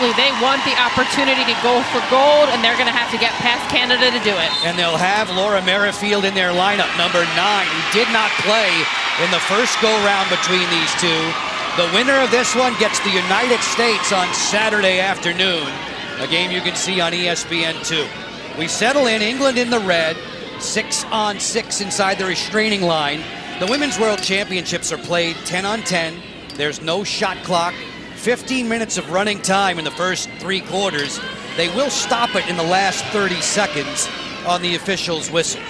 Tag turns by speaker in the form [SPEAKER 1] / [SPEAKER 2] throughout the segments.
[SPEAKER 1] absolutely. They want the opportunity to go for gold, and they're going to have to get past Canada to do it.
[SPEAKER 2] And they'll have Laura Merrifield in their lineup, number 9, who did not play in the first go-round between these two. The winner of this one gets the United States on Saturday afternoon, a game you can see on ESPN2. We settle in, England in the red, 6-on-6 inside the restraining line. The Women's World Championships are played 10-on-10. There's no shot clock. 15 minutes of running time in the first 3 quarters. They will stop it in the last 30 seconds on the official's whistle.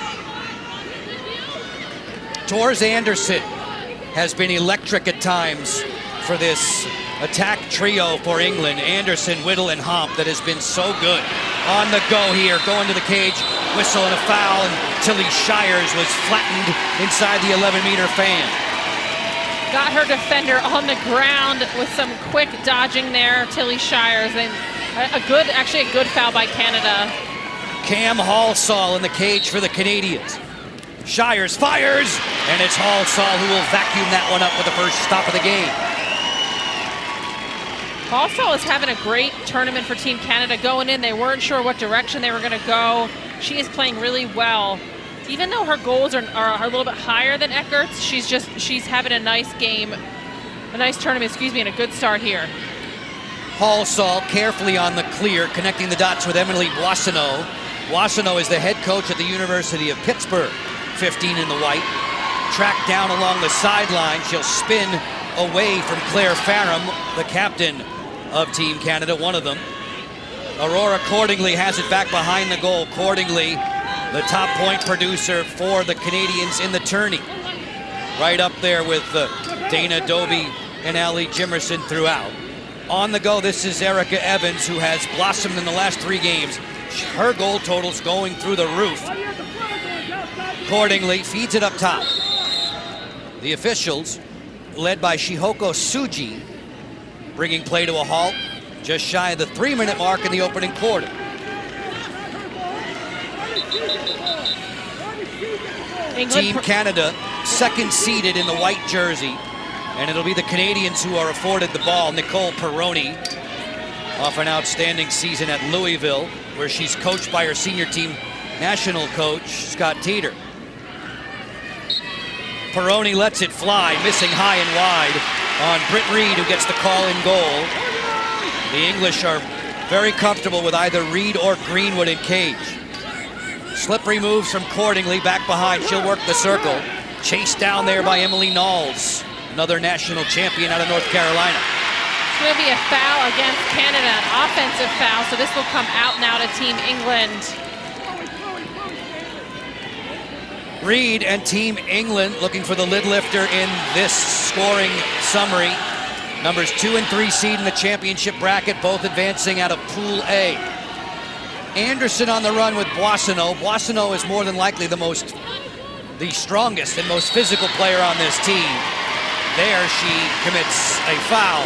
[SPEAKER 2] Tors Anderson has been electric at times for this attack trio for England. Anderson, Whittle, and Hump that has been so good. On the go here, going to the cage, whistle and a foul, and Tilly Shires was flattened inside the 11-meter fan.
[SPEAKER 1] Got her defender on the ground with some quick dodging there, Tilly Shires, and actually a good foul by Canada.
[SPEAKER 2] Cam Halsall in the cage for the Canadians. Shires fires, and it's Halsall who will vacuum that one up with the first stop of the game.
[SPEAKER 1] Halsall is having a great tournament for Team Canada. Going in, they weren't sure what direction they were going to go. She is playing really well. Even though her goals are a little bit higher than Eckert's, she's having a nice game, a nice tournament, and a good start here.
[SPEAKER 2] Halsall carefully on the clear, connecting the dots with Emily Boissonneau. Boissonneau is the head coach at the University of Pittsburgh, 15 in the white. Tracked down along the sideline, she'll spin away from Claire Farram, the captain of Team Canada, one of them. Aurora Cordingley has it back behind the goal. Cordingley, the top point producer for the Canadians in the tourney. Right up there with Dana Dobie and Ali Jimerson throughout. On the go, this is Erica Evans, who has blossomed in the last 3 games. Her goal total's going through the roof. Cordingley feeds it up top. The officials, led by Shihoko Tsuji, bringing play to a halt just shy of the 3-minute mark in the opening quarter. Team Canada, second seeded in the white jersey, and it'll be the Canadians who are afforded the ball. Nicole Perroni, off an outstanding season at Louisville, where she's coached by her senior team national coach, Scott Teeter. Perroni lets it fly, missing high and wide on Britt Reed, who gets the call in goal. The English are very comfortable with either Reed or Greenwood in cage. Slippery moves from Cordingley, back behind. She'll work the circle. Chased down there by Emily Knowles, another national champion out of North Carolina.
[SPEAKER 1] It's going to be a foul against Canada, an offensive foul, so this will come out now to Team England.
[SPEAKER 2] Reed and Team England looking for the lid lifter in this scoring summary. Numbers 2 and 3 seed in the championship bracket, both advancing out of Pool A. Anderson on the run with Boissonneau. Boissonneau is more than likely the strongest and most physical player on this team. There she commits a foul.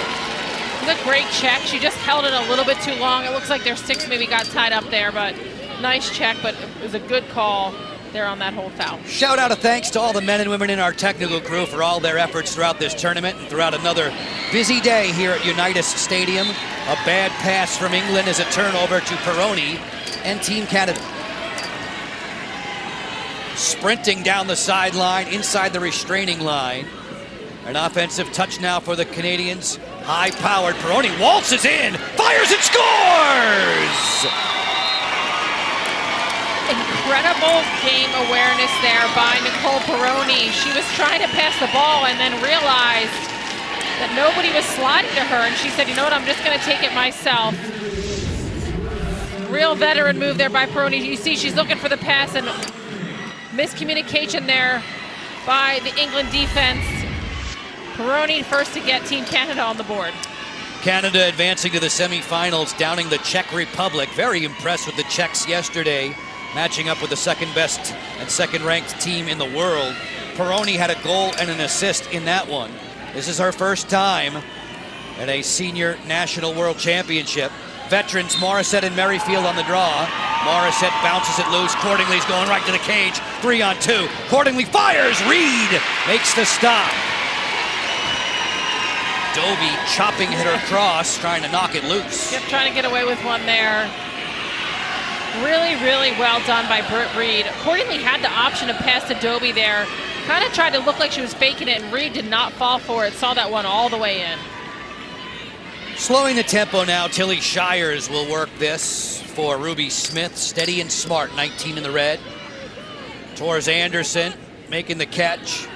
[SPEAKER 1] It was a great check. She just held it a little bit too long. It looks like their sticks maybe got tied up there, but nice check, but it was a good call there on that whole foul.
[SPEAKER 2] Shout out of thanks to all the men and women in our technical crew for all their efforts throughout this tournament and throughout another busy day here at Unitas Stadium. A bad pass from England as a turnover to Perroni and Team Canada. Sprinting down the sideline, inside the restraining line. An offensive touch now for the Canadians. High-powered Perroni waltzes in, fires and scores!
[SPEAKER 1] Incredible game awareness there by Nicole Perroni. She was trying to pass the ball and then realized that nobody was sliding to her, and she said, you know what, I'm just going to take it myself. Real veteran move there by Perroni. You see she's looking for the pass, and miscommunication there by the England defense. Perroni first to get Team Canada on the board.
[SPEAKER 2] Canada advancing to the semifinals, downing the Czech Republic. Very impressed with the Czechs yesterday, matching up with the second best and second ranked team in the world. Perroni had a goal and an assist in that one. This is her first time at a senior national world championship. Veterans Morissette and Merrifield on the draw. Morissette bounces it loose. Cordingley's going right to the cage. 3-on-2. Cordingley fires. Reed makes the stop. Dobie chopping at her cross, trying to knock it loose.
[SPEAKER 1] Yep, trying to get away with one there. Really, really well done by Britt Reed. Accordingly had the option to pass to Dobie there. Kind of tried to look like she was faking it, and Reed did not fall for it. Saw that one all the way in.
[SPEAKER 2] Slowing the tempo now, Tilly Shires will work this for Ruby Smith. Steady and smart, 19 in the red. Tors Anderson making the catch.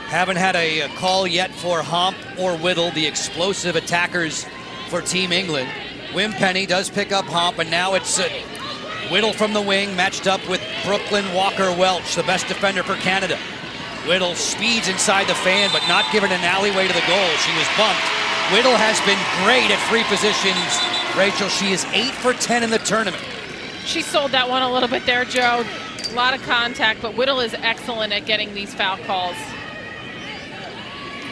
[SPEAKER 2] Haven't had a call yet for Hump or Whittle, the explosive attackers for Team England. Wim Penny does pick up Hump, and now it's Whittle from the wing matched up with Brooklyn Walker-Welch, the best defender for Canada. Whittle speeds inside the fan, but not given an alleyway to the goal. She was bumped. Whittle has been great at free positions. Rachel, she is 8 for 10 in the tournament.
[SPEAKER 1] She sold that one a little bit there, Joe. A lot of contact, but Whittle is excellent at getting these foul calls.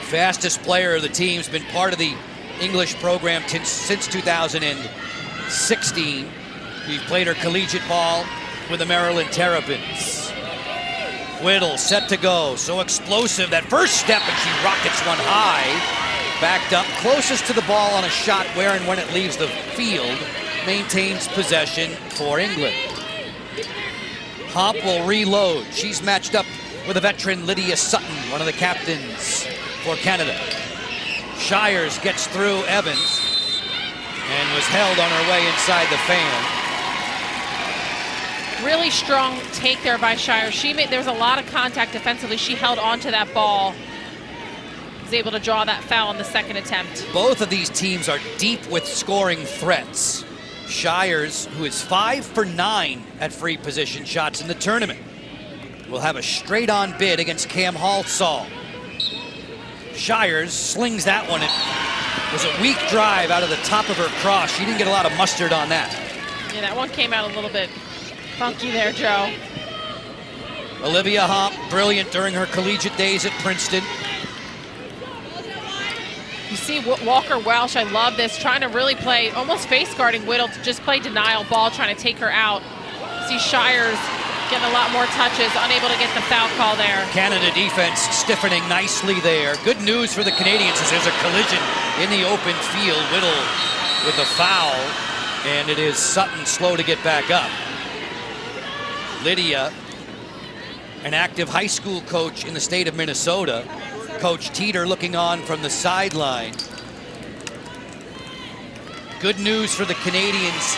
[SPEAKER 2] Fastest player of the team's been part of the English program since 2016. We've played her collegiate ball with the Maryland Terrapins. Whittle set to go, so explosive. That first step, and she rockets one high. Backed up, closest to the ball on a shot where and when it leaves the field. Maintains possession for England. Hump will reload. She's matched up with a veteran, Lydia Sutton, one of the captains for Canada. Shires gets through Evans and was held on her way inside the fan.
[SPEAKER 1] Really strong take there by Shires. There was a lot of contact defensively. She held onto that ball. Was able to draw that foul in the second attempt.
[SPEAKER 2] Both of these teams are deep with scoring threats. Shires, who is 5 for 9 at free position shots in the tournament, will have a straight-on bid against Cam Halsall. Shires slings that one. It was a weak drive out of the top of her cross. She didn't get a lot of mustard on that.
[SPEAKER 1] Yeah, that one came out a little bit funky there, Joe.
[SPEAKER 2] Olivia Hump, brilliant during her collegiate days at Princeton.
[SPEAKER 1] You see Walker-Welch, I love this, trying to really play, almost face guarding Whittle to just play denial ball, trying to take her out. See Shires getting a lot more touches, unable to get the foul call there.
[SPEAKER 2] Canada defense stiffening nicely there. Good news for the Canadians is there's a collision in the open field. Whittle with the foul, and it is Sutton slow to get back up. Lydia, an active high school coach in the state of Minnesota. Coach Teeter looking on from the sideline. Good news for the Canadians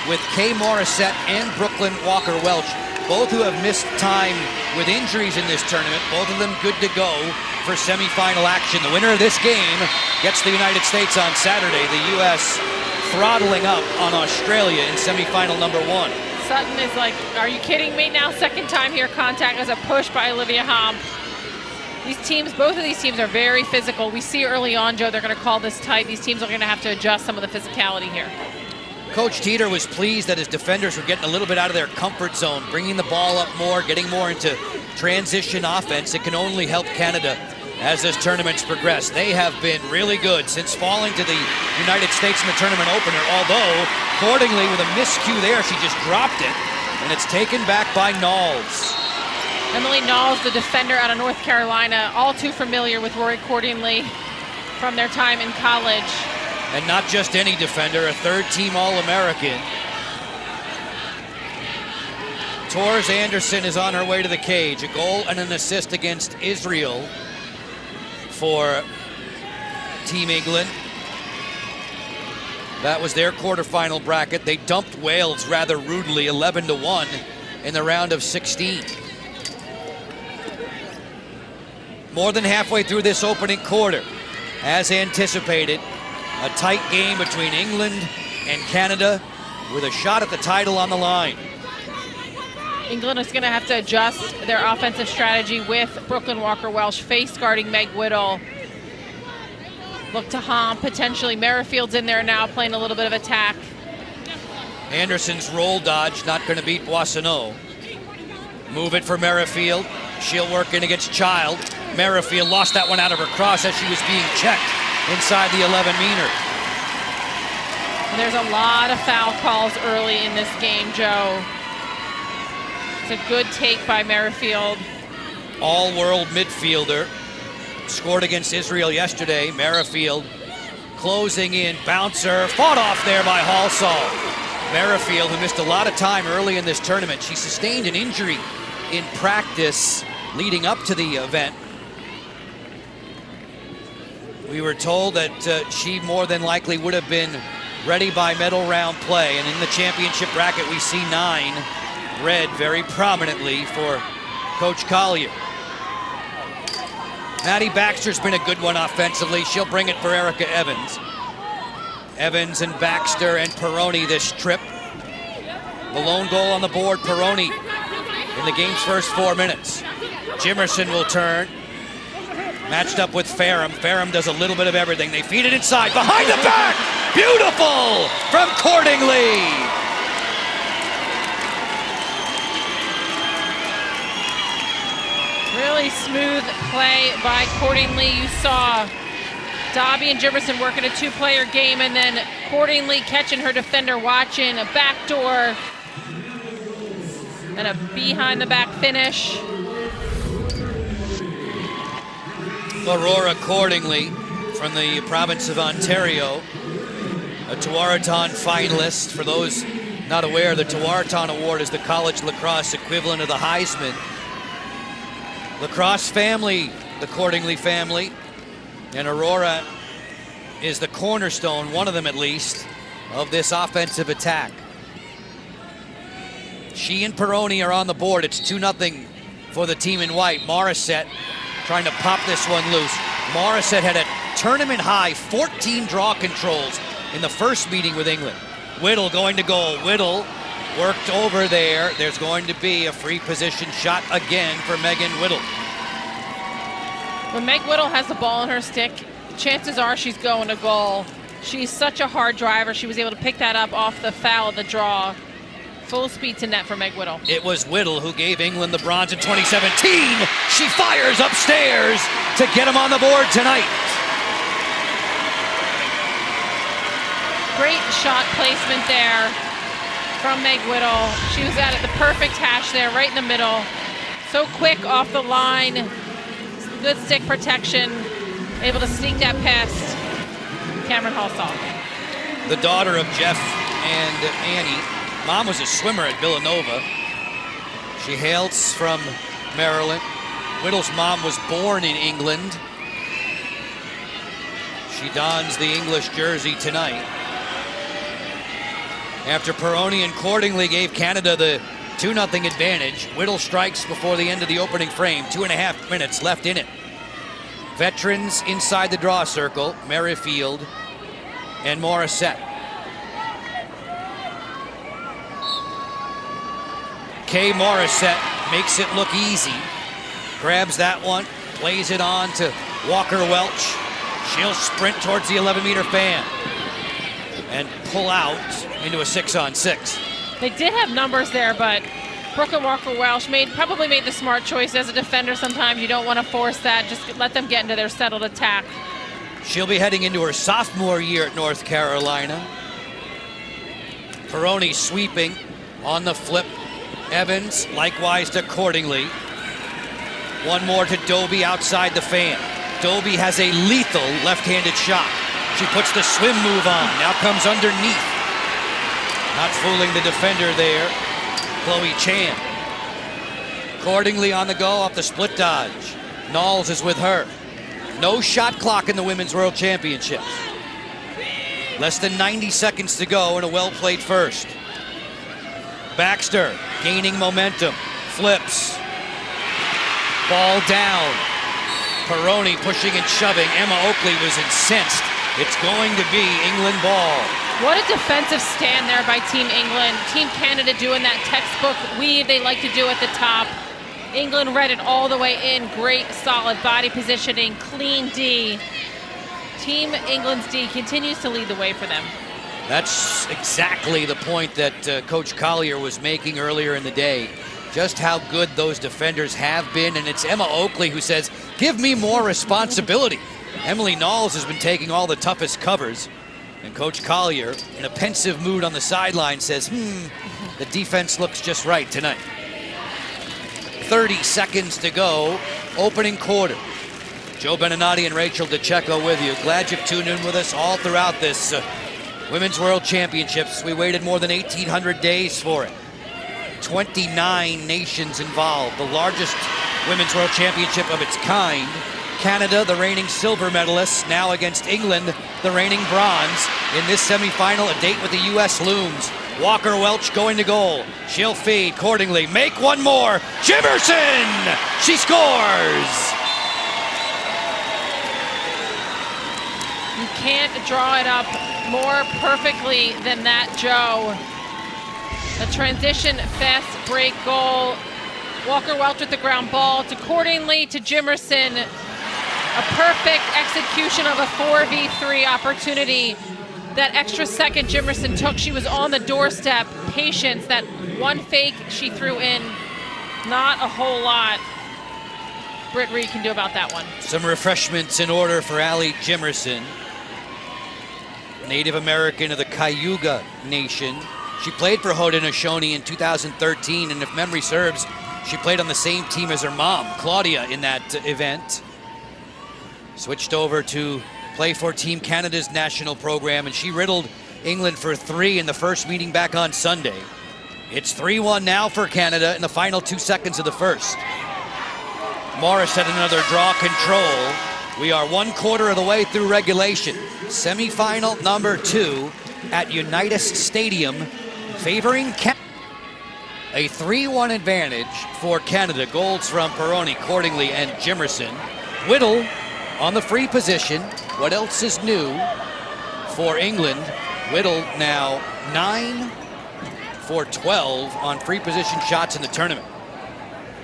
[SPEAKER 2] with Kay Morissette and Brooklyn Walker-Welch, both who have missed time with injuries in this tournament, both of them good to go for semifinal action. The winner of this game gets the United States on Saturday. The U.S. throttling up on Australia in semifinal number 1.
[SPEAKER 1] Sutton is like, are you kidding me now? Second time here, contact as a push by Olivia Hump. These teams, both of these teams are very physical. We see early on, Joe, they're going to call this tight. These teams are going to have to adjust some of the physicality here.
[SPEAKER 2] Coach Teeter was pleased that his defenders were getting a little bit out of their comfort zone, bringing the ball up more, getting more into transition offense. It can only help Canada as this tournament's progressed. They have been really good since falling to the United States in the tournament opener, although, accordingly, with a miscue there, she just dropped it, and it's taken back by Knowles.
[SPEAKER 1] Emily Knowles, the defender out of North Carolina, all too familiar with Rory Cordingley from their time in college.
[SPEAKER 2] And not just any defender, a third-team All-American. Tors Anderson is on her way to the cage. A goal and an assist against Israel for Team England. That was their quarterfinal bracket. They dumped Wales rather rudely, 11-1 in the round of 16. More than halfway through this opening quarter. As anticipated, a tight game between England and Canada with a shot at the title on the line.
[SPEAKER 1] England is going to have to adjust their offensive strategy with Brooklyn Walker-Welch face guarding Meg Whittle. Look to Hump, potentially. Merrifield's in there now playing a little bit of attack.
[SPEAKER 2] Anderson's roll dodge not going to beat Boissonneau. Move it for Merrifield. She'll work in against Child. Merrifield lost that one out of her cross as she was being checked inside the 11-meter.
[SPEAKER 1] There's a lot of foul calls early in this game, Joe. It's a good take by Merrifield.
[SPEAKER 2] All-world midfielder. scored against Israel yesterday. Merrifield closing in, bouncer, fought off there by Halsall. Merrifield, who missed a lot of time early in this tournament. She sustained an injury in practice leading up to the event. We were told that she more than likely would have been ready by medal round play, and in the championship bracket we see 9 red very prominently for Coach Collier. Maddie Baxter's been a good one offensively. She'll bring it for Erica Evans. Evans and Baxter and Peroni this trip. The lone goal on the board, Peroni in the game's first 4 minutes. Jimerson will turn. Matched up with Ferrum. Ferrum does a little bit of everything. They feed it inside, behind the back! Beautiful from Cordingley!
[SPEAKER 1] Really smooth play by Cordingley. You saw Dobby and Jimerson working a 2-player game, and then Cordingley catching her defender, watching a backdoor and a behind-the-back finish.
[SPEAKER 2] Aurora Cordingley from the province of Ontario, a Tewaaraton finalist. For those not aware, the Tewaaraton Award is the college lacrosse equivalent of the Heisman. Lacrosse family, the Cordingley family, and Aurora is the cornerstone, one of them at least, of this offensive attack. She and Peroni are on the board. It's 2-0 for the team in white. Morissette trying to pop this one loose. Morissette had a tournament high 14 draw controls in the first meeting with England. Whittle going to goal. Whittle worked over there. There's going to be a free position shot again for Megan Whittle.
[SPEAKER 1] When Meg Whittle has the ball in her stick, chances are she's going to goal. She's such a hard driver. She was able to pick that up off the foul of the draw. Full speed to net for Meg Whittle.
[SPEAKER 2] It was Whittle who gave England the bronze in 2017. She fires upstairs to get him on the board tonight.
[SPEAKER 1] Great shot placement there from Meg Whittle. She was at the perfect hash there, right in the middle. So quick off the line. Good stick protection. Able to sneak that past Cameron Halsall.
[SPEAKER 2] The daughter of Jeff and Annie. Mom was a swimmer at Villanova. She hails from Maryland. Whittle's mom was born in England. She dons the English jersey tonight. After Peroni and Cordingley gave Canada the 2-0 advantage, Whittle strikes before the end of the opening frame. 2.5 minutes left in it. Veterans inside the draw circle, Merrifield and Morissette. Kay Morissette makes it look easy. Grabs that one, plays it on to Walker Welch. She'll sprint towards the 11-meter fan and pull out into a 6-on-6.
[SPEAKER 1] They did have numbers there, but Brooklyn Walker Welch probably made the smart choice. As a defender, sometimes you don't want to force that. Just let them get into their settled attack.
[SPEAKER 2] She'll be heading into her sophomore year at North Carolina. Peroni sweeping on the flip. Evans likewise to Cordingley. One more to Doby outside the fan. Doby has a lethal left-handed shot. She puts the swim move on. Now comes underneath. Not fooling the defender there. Chloe Chan. Cordingley on the go off the split dodge. Knowles is with her. No shot clock in the Women's World Championships. Less than 90 seconds to go and a well-played first. Baxter gaining momentum. Flips. Ball down. Peroni pushing and shoving. Emma Oakley was incensed. It's going to be England ball.
[SPEAKER 1] What a defensive stand there by Team England. Team Canada doing that textbook weave they like to do at the top. England read it all the way in. Great, solid body positioning, clean D. Team England's D continues to lead the way for them.
[SPEAKER 2] That's exactly the point that Coach Collier was making earlier in the day. Just how good those defenders have been, and it's Emma Oakley who says, give me more responsibility. Emily Knowles has been taking all the toughest covers, and Coach Collier, in a pensive mood on the sideline, says, the defense looks just right tonight. 30 seconds to go, opening quarter. Joe Beninati and Rachel DeCecco with you. Glad you've tuned in with us all throughout this Women's World Championships. We waited more than 1,800 days for it. 29 nations involved, the largest Women's World Championship of its kind. Canada, the reigning silver medalists, now against England, the reigning bronze. In this semifinal, a date with the U.S. looms. Walker Welch going to goal. She'll feed accordingly. Make one more. Jimerson! She scores!
[SPEAKER 1] You can't draw it up more perfectly than that, Joe. A transition fast break goal. Walker Welch with the ground ball accordingly to Jimerson. A perfect execution of a 4v3 opportunity. That extra second Jimerson took, she was on the doorstep. Patience, that one fake she threw in, not a whole lot Britt Reed can do about that one.
[SPEAKER 2] Some refreshments in order for Allie Jimerson. Native American of the Cayuga Nation. She played for Haudenosaunee in 2013, and if memory serves, she played on the same team as her mom, Claudia, in that event. Switched over to play for Team Canada's national program, and she riddled England for 3 in the first meeting back on Sunday. It's 3-1 now for Canada in the final 2 seconds of the first. Morris had another draw control. We are 1/4 of the way through regulation. Semifinal number 2 at Unitas Stadium, favoring Canada. A 3-1 advantage for Canada. Goals from Peroni, Cordingley, and Jimerson. Whittle on the free position. What else is new for England? Whittle now 9 for 12 on free position shots in the tournament.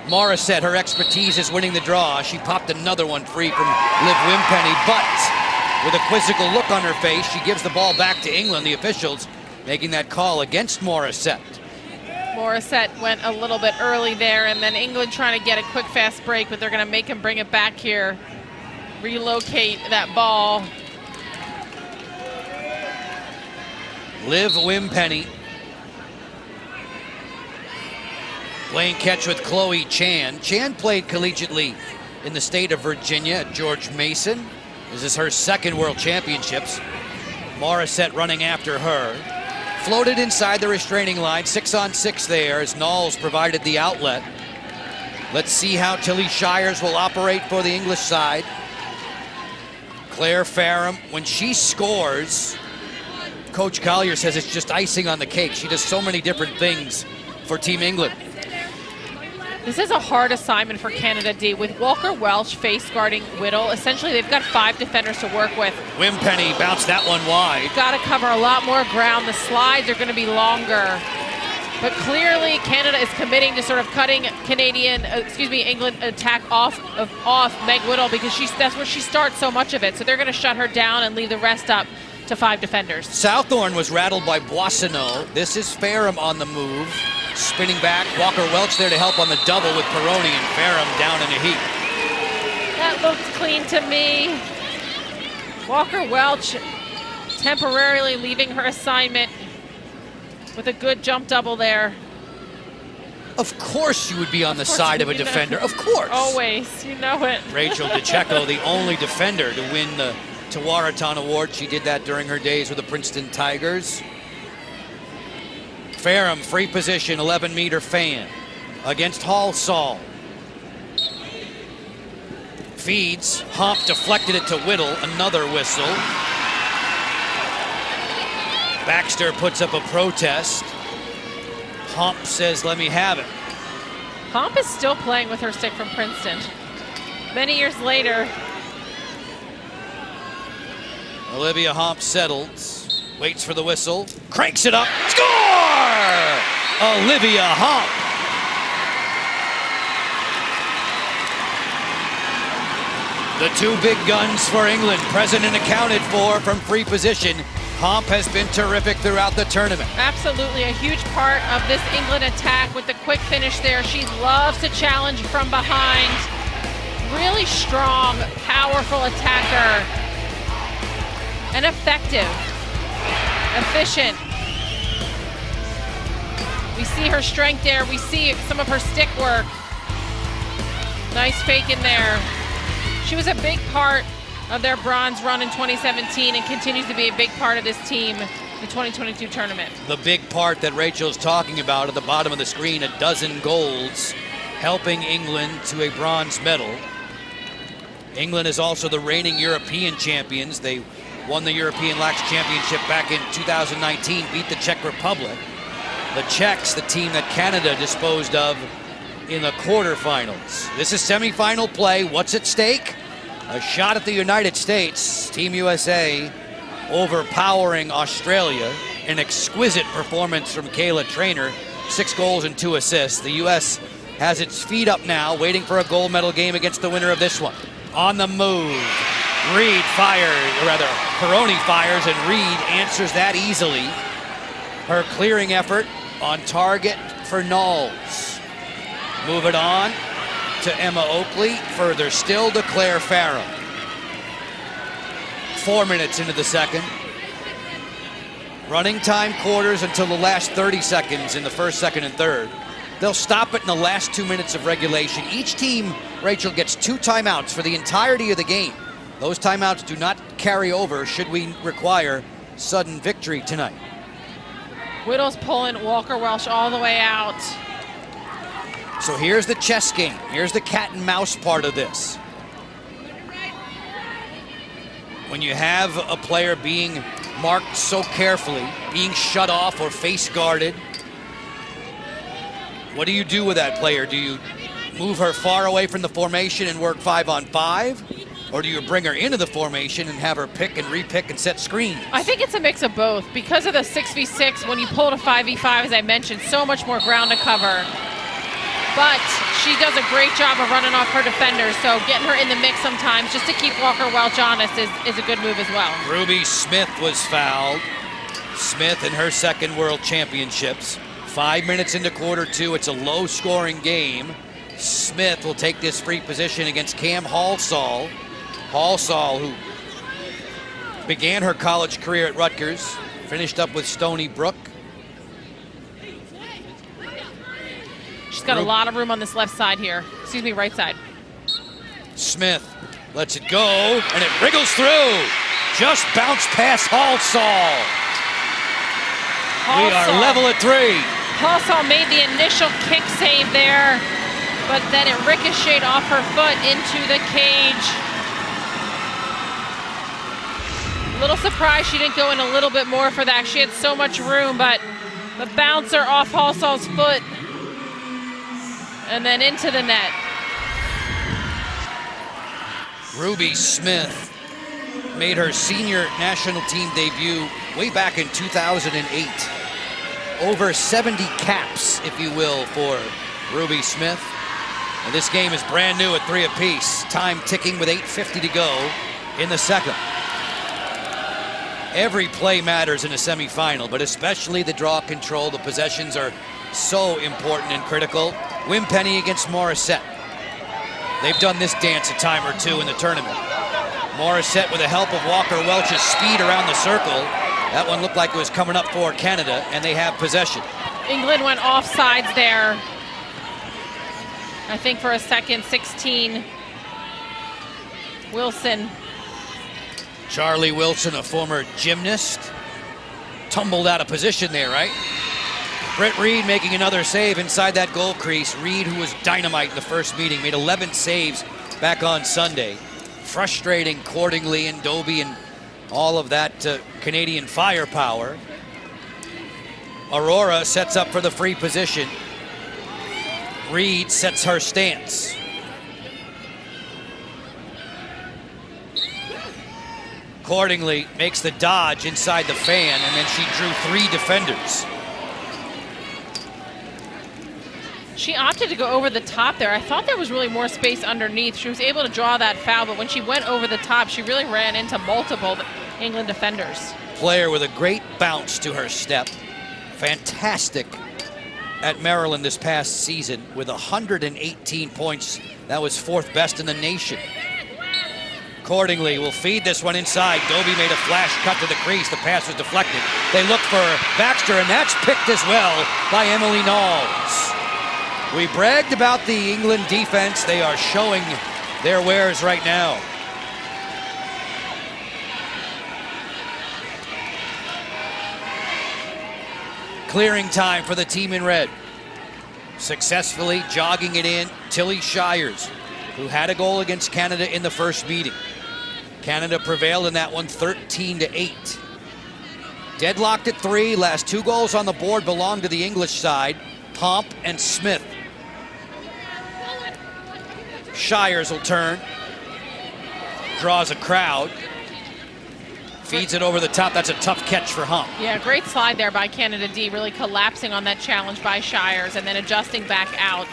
[SPEAKER 2] Morissette, her expertise is winning the draw. She popped another one free from Liv Wimpenny, but with a quizzical look on her face, she gives the ball back to England. The officials making that call against Morissette.
[SPEAKER 1] Morissette went a little bit early there, and then England trying to get a quick, fast break, but they're going to make him bring it back here. Relocate that ball.
[SPEAKER 2] Liv Wimpenny playing catch with Chloe Chan. Chan played collegiately in the state of Virginia at George Mason. This is her second World Championships. Morissette running after her. Floated inside the restraining line, 6-on-6 there as Knowles provided the outlet. Let's see how Tilly Shires will operate for the English side. Claire Farram, when she scores, Coach Collier says it's just icing on the cake. She does so many different things for Team England.
[SPEAKER 1] This is a hard assignment for Canada D. With Walker Welch face guarding Whittle, essentially they've got 5 defenders to work with.
[SPEAKER 2] Wimpenny bounced that one wide.
[SPEAKER 1] Got to cover a lot more ground. The slides are going to be longer. But clearly Canada is committing to sort of cutting England attack off Meg Whittle, because that's where she starts so much of it. So they're going to shut her down and leave the rest up to 5 defenders.
[SPEAKER 2] Southorn was rattled by Boissonneau. This is Farram on the move. Spinning back, Walker Welch there to help on the double with Peroni, and Farram down in a heap.
[SPEAKER 1] That looked clean to me. Walker Welch temporarily leaving her assignment with a good jump double there.
[SPEAKER 2] Of course you would be on the side of a defender. Of course.
[SPEAKER 1] Always, you know it.
[SPEAKER 2] Rachel DeCecco, the only defender to win the Tewaaraton Award. She did that during her days with the Princeton Tigers. Farram, free position, 11-meter fan against Halsall. Feeds, Hump deflected it to Whittle, another whistle. Baxter puts up a protest. Hump says, let me have it.
[SPEAKER 1] Hump is still playing with her stick from Princeton. Many years later.
[SPEAKER 2] Olivia Hump settles, waits for the whistle, cranks it up, score! Olivia Hump. The 2 big guns for England, present and accounted for from free position. Hump has been terrific throughout the tournament.
[SPEAKER 1] Absolutely, a huge part of this England attack with the quick finish there. She loves to challenge from behind. Really strong, powerful attacker. And effective, efficient. We see her strength there. We see some of her stick work. Nice fake in there. She was a big part of their bronze run in 2017 and continues to be a big part of this team, the 2022 tournament.
[SPEAKER 2] The big part that Rachel's talking about at the bottom of the screen, a dozen golds, helping England to a bronze medal. England is also the reigning European champions. They won the European Lax Championship back in 2019, beat the Czech Republic. The Czechs, the team that Canada disposed of in the quarterfinals. This is semifinal play. What's at stake? A shot at the United States. Team USA overpowering Australia. An exquisite performance from Kayla Trainer. 6 goals and 2 assists. The US has its feet up now, waiting for a gold medal game against the winner of this one. On the move. Reed fires, or rather, Peroni fires, and Reed answers that easily. Her clearing effort on target for Knowles. Move it on to Emma Oakley, further still to Claire Farrell. 4 minutes into the second. Running time quarters until the last 30 seconds in the first, second, and third. They'll stop it in the last 2 minutes of regulation. Each team, Rachel, gets 2 timeouts for the entirety of the game. Those timeouts do not carry over should we require sudden victory tonight.
[SPEAKER 1] Whittle's pulling Walker Welsh all the way out.
[SPEAKER 2] So here's the chess game. Here's the cat and mouse part of this. When you have a player being marked so carefully, being shut off or face guarded, what do you do with that player? Do you move her far away from the formation and work 5-on-5? Or do you bring her into the formation and have her pick and repick and set screens?
[SPEAKER 1] I think it's a mix of both. Because of the 6v6, when you pull to 5v5, as I mentioned, so much more ground to cover. But she does a great job of running off her defenders, so getting her in the mix sometimes just to keep Walker Welch honest is a good move as well.
[SPEAKER 2] Ruby Smith was fouled. Smith in her second World Championships. 5 minutes into quarter 2, it's a low-scoring game. Smith will take this free position against Cam Halsall. Halsall, who began her college career at Rutgers, finished up with Stony Brook.
[SPEAKER 1] She's got a lot of room on this left side here. Excuse me, right side.
[SPEAKER 2] Smith lets it go, and it wriggles through. Just bounced past Halsall. We are level at 3.
[SPEAKER 1] Halsall made the initial kick save there, but then it ricocheted off her foot into the cage. A little surprised she didn't go in a little bit more for that. She had so much room, but the bouncer off Halsall's foot and then into the net.
[SPEAKER 2] Ruby Smith made her senior national team debut way back in 2008. Over 70 caps, if you will, for Ruby Smith. And this game is brand new at 3 apiece. Time ticking with 8:50 to go in the second. Every play matters in a semifinal, but especially the draw control. The possessions are so important and critical. Wimpenny against Morissette. They've done this dance a time or two in the tournament. Morissette with the help of Walker Welch's speed around the circle. That one looked like it was coming up for Canada, and they have possession.
[SPEAKER 1] England went offsides there. I think for a second, 16. Wilson.
[SPEAKER 2] Charlie Wilson, a former gymnast, tumbled out of position there, right? Britt Reed making another save inside that goal crease. Reed, who was dynamite in the first meeting, made 11 saves back on Sunday. Frustrating Cordingley and Doby and all of that Canadian firepower. Aurora sets up for the free position. Reed sets her stance. Cordingley makes the dodge inside the fan, and then she drew 3 defenders.
[SPEAKER 1] She opted to go over the top there. I thought there was really more space underneath. She was able to draw that foul, but when she went over the top, she really ran into multiple England defenders.
[SPEAKER 2] Player with a great bounce to her step. Fantastic at Maryland this past season with 118 points. That was 4th best in the nation. Cordingley will feed this one inside. Doby made a flash cut to the crease. The pass was deflected. They look for Baxter, and that's picked as well by Emily Knowles. We bragged about the England defense. They are showing their wares right now. Clearing time for the team in red. Successfully jogging it in, Tilly Shires, who had a goal against Canada in the first meeting. Canada prevailed in that one 13-8. Deadlocked at 3, last 2 goals on the board belong to the English side, Pomp and Smith. Shires will turn, draws a crowd, feeds it over the top. That's a tough catch for Hump.
[SPEAKER 1] Yeah, great slide there by Canada D, really collapsing on that challenge by Shires and then adjusting back out.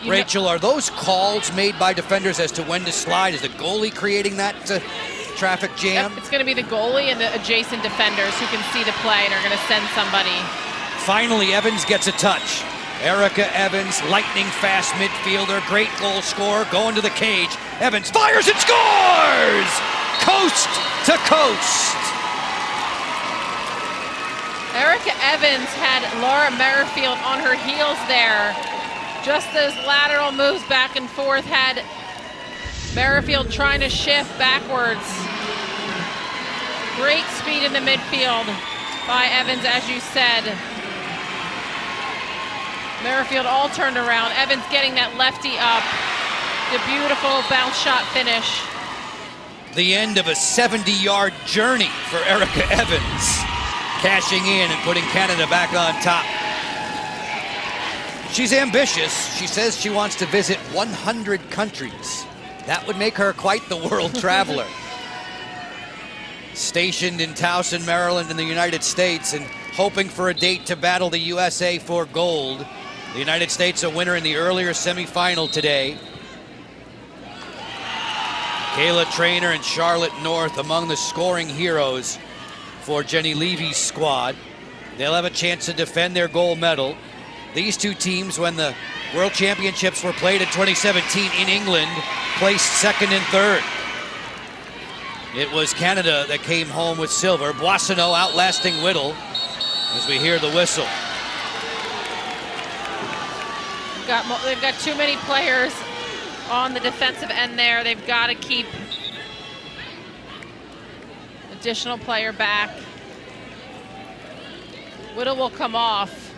[SPEAKER 2] Rachel, are those calls made by defenders as to when to slide? Is the goalie creating that traffic jam?
[SPEAKER 1] It's going to be the goalie and the adjacent defenders who can see the play and are going to send somebody.
[SPEAKER 2] Finally, Evans gets a touch. Erica Evans, lightning fast midfielder, great goal scorer, going to the cage. Evans fires and scores! Coast to coast.
[SPEAKER 1] Erica Evans had Laura Merrifield on her heels there. Just those lateral moves back and forth had Merrifield trying to shift backwards. Great speed in the midfield by Evans, as you said. Merrifield all turned around. Evans getting that lefty up. The beautiful bounce shot finish.
[SPEAKER 2] The end of a 70-yard journey for Erica Evans. Cashing in and putting Canada back on top. She's ambitious. She says she wants to visit 100 countries. That would make her quite the world traveler. Stationed in Towson, Maryland in the United States and hoping for a date to battle the USA for gold. The United States a winner in the earlier semifinal today. Kayla Traynor and Charlotte North among the scoring heroes for Jenny Levy's squad. They'll have a chance to defend their gold medal. These two teams, when the World Championships were played in 2017 in England, placed second and third. It was Canada that came home with silver. Boissonneau outlasting Whittle as we hear the whistle.
[SPEAKER 1] They've got too many players on the defensive end there. They've got to keep additional player back. Whittle will come off.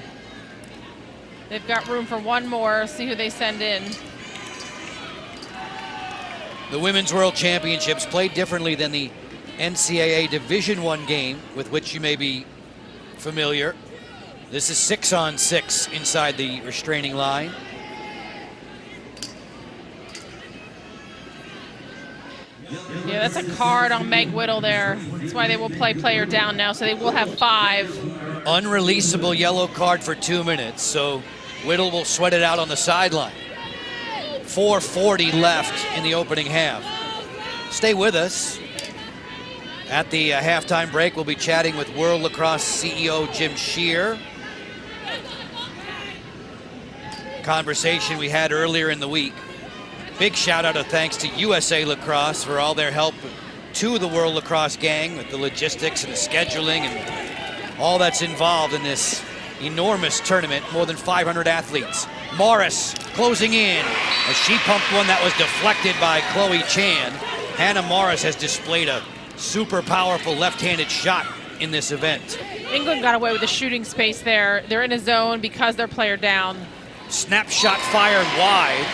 [SPEAKER 1] They've got room for one more. See who they send in.
[SPEAKER 2] The Women's World Championships played differently than the NCAA Division I game with which you may be familiar. This is 6-on-6 inside the restraining line.
[SPEAKER 1] Yeah, that's a card on Meg Whittle there. That's why they will play player down now, so they will have 5.
[SPEAKER 2] Unreleasable yellow card for 2 minutes, so Whittle will sweat it out on the sideline. 4:40 left in the opening half. Stay with us. At the halftime break, we'll be chatting with World Lacrosse CEO Jim Shear. Conversation we had earlier in the week. Big shout out of thanks to USA Lacrosse for all their help to the World Lacrosse gang with the logistics and the scheduling and all that's involved in this enormous tournament. More than 500 athletes. Morris closing in as she pumped one that was deflected by Chloe Chan. Hannah Morris has displayed a super powerful left-handed shot in this event.
[SPEAKER 1] England got away with the shooting space there. They're in a zone because they're player down.
[SPEAKER 2] Snapshot fired wide.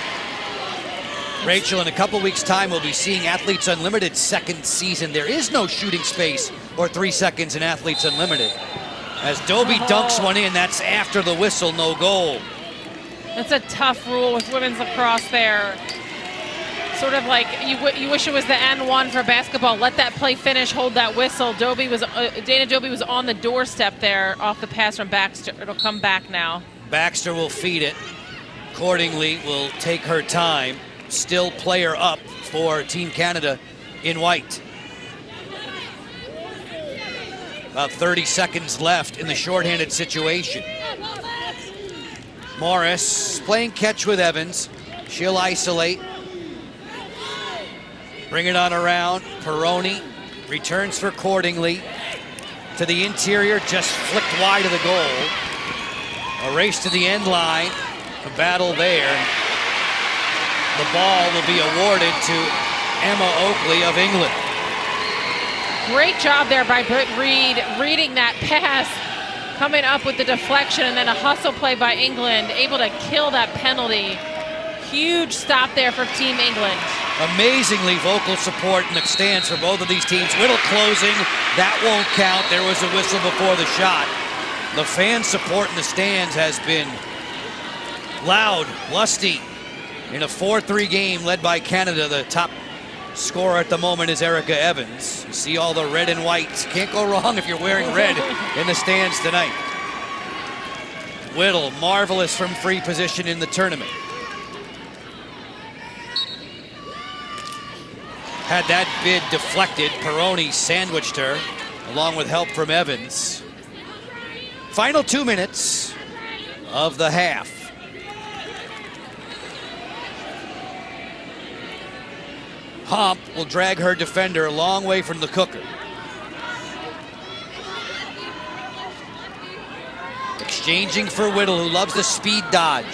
[SPEAKER 2] Rachel, in a couple weeks' time, we'll be seeing Athletes Unlimited second season. There is no shooting space or 3 seconds in Athletes Unlimited. As Doby dunks one in, that's after the whistle, no goal.
[SPEAKER 1] That's a tough rule with women's lacrosse there. Sort of like you wish it was the N1 for basketball. Let that play finish, hold that whistle. Dana Doby was on the doorstep there off the pass from Baxter. It'll come back now.
[SPEAKER 2] Baxter will feed it. Accordingly, will take her time. Still player up for Team Canada in white. About 30 seconds left in the shorthanded situation. Morris playing catch with Evans. She'll isolate. Bring it on around. Peroni returns for Cordingley. To the interior, just flicked wide of the goal. A race to the end line. A battle there. The ball will be awarded to Emma Oakley of England.
[SPEAKER 1] Great job there by Britt Reed, reading that pass, coming up with the deflection, and then a hustle play by England, able to kill that penalty. Huge stop there for Team England.
[SPEAKER 2] Amazingly vocal support in the stands for both of these teams. Whittle closing, that won't count. There was a whistle before the shot. The fan support in the stands has been loud, lusty. In a 4-3 game led by Canada, the top scorer at the moment is Erica Evans. You see all the red and whites. Can't go wrong if you're wearing red in the stands tonight. Whittle, marvelous from free position in the tournament. Had that bid deflected, Peroni sandwiched her, along with help from Evans. Final 2 minutes of the half. Homp will drag her defender a long way from the cooker. Exchanging for Whittle, who loves the speed dodge.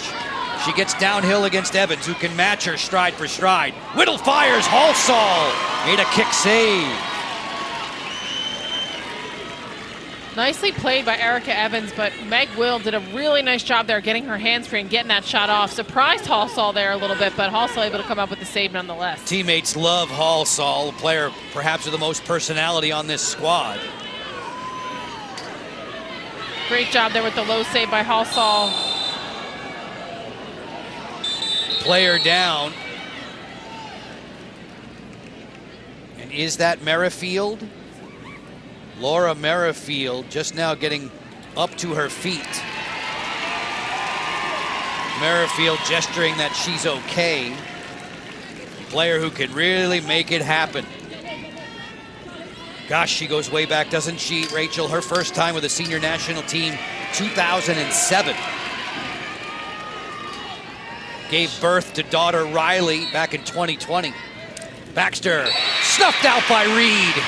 [SPEAKER 2] She gets downhill against Evans, who can match her stride for stride. Whittle fires, Halsall made a kick save.
[SPEAKER 1] Nicely played by Erica Evans, but Meg Will did a really nice job there getting her hands free and getting that shot off. Surprised Halsall there a little bit, but Halsall able to come up with the save nonetheless.
[SPEAKER 2] Teammates love Halsall, a player perhaps with the most personality on this squad.
[SPEAKER 1] Great job there with the low save by Halsall.
[SPEAKER 2] Player down. And is that Merrifield? Laura Merrifield just now getting up to her feet. Merrifield gesturing that she's okay. Player who can really make it happen. Gosh, she goes way back, doesn't she, Rachel? Her first time with the senior national team, 2007. Gave birth to daughter Riley back in 2020. Baxter snuffed out by Reed.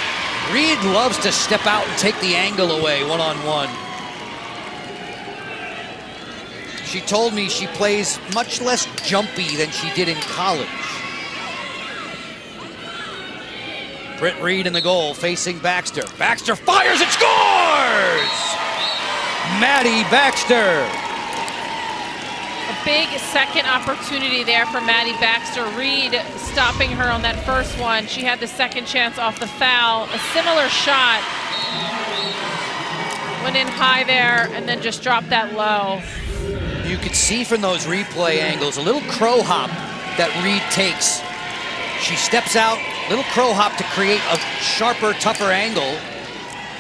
[SPEAKER 2] Reed loves to step out and take the angle away one-on-one. She told me she plays much less jumpy than she did in college. Britt Reed in the goal, facing Baxter. Baxter fires and scores! Maddie Baxter.
[SPEAKER 1] A big second opportunity there for Maddie Baxter. Reed stopping her on that first one. She had the second chance off the foul. A similar shot. Went in high there and then just dropped that low.
[SPEAKER 2] You could see from those replay angles a little crow hop that Reed takes. She steps out, little crow hop to create a sharper, tougher angle.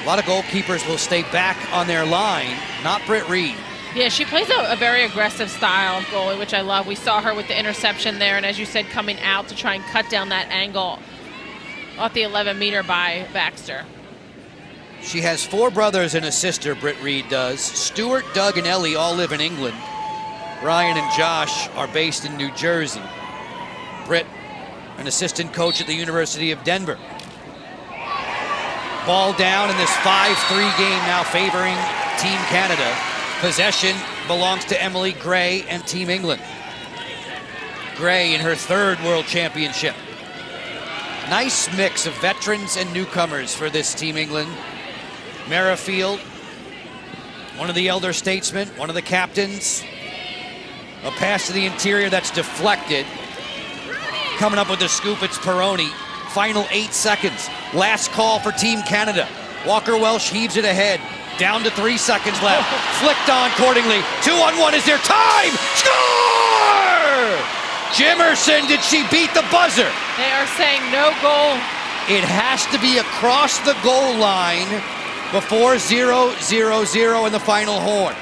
[SPEAKER 2] A lot of goalkeepers will stay back on their line, not Britt Reed.
[SPEAKER 1] Yeah, she plays a very aggressive style of goalie, which I love. We saw her with the interception there, and as you said, coming out to try and cut down that angle off the 11-meter by Baxter.
[SPEAKER 2] She has 4 brothers and a sister, Britt Reed does. Stuart, Doug, and Ellie all live in England. Ryan and Josh are based in New Jersey. Britt, an assistant coach at the University of Denver. Ball down in this 5-3 game now favoring Team Canada. Possession belongs to Emily Gray and Team England. Gray in her 3rd World Championship. Nice mix of veterans and newcomers for this Team England. Merrifield, one of the elder statesmen, one of the captains. A pass to the interior that's deflected. Coming up with the scoop, it's Peroni. Final 8 seconds. Last call for Team Canada. Walker Welsh heaves it ahead. Down to 3 seconds left. Flicked on accordingly. 2-on-1 is their time. Score! Jimerson, did she beat the buzzer?
[SPEAKER 1] They are saying no goal.
[SPEAKER 2] It has to be across the goal line before 0-0-0 in the final horn.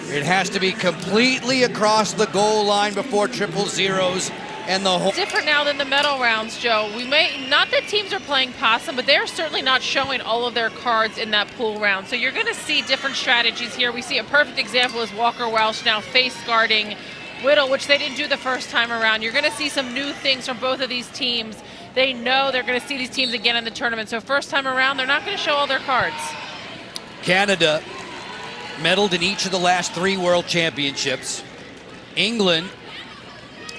[SPEAKER 2] It has to be completely across the goal line before triple zeros and the horn.
[SPEAKER 1] Different now than the medal rounds, Joe. We may, not that teams are playing possum, but they're certainly not showing all of their cards in that pool round. So you're going to see different strategies here. We see a perfect example is Walker Welsh now face guarding Whittle, which they didn't do the first time around. You're going to see some new things from both of these teams. They know they're going to see these teams again in the tournament. So first time around, they're not going to show all their cards.
[SPEAKER 2] Canada medaled in each of the last 3 World Championships. England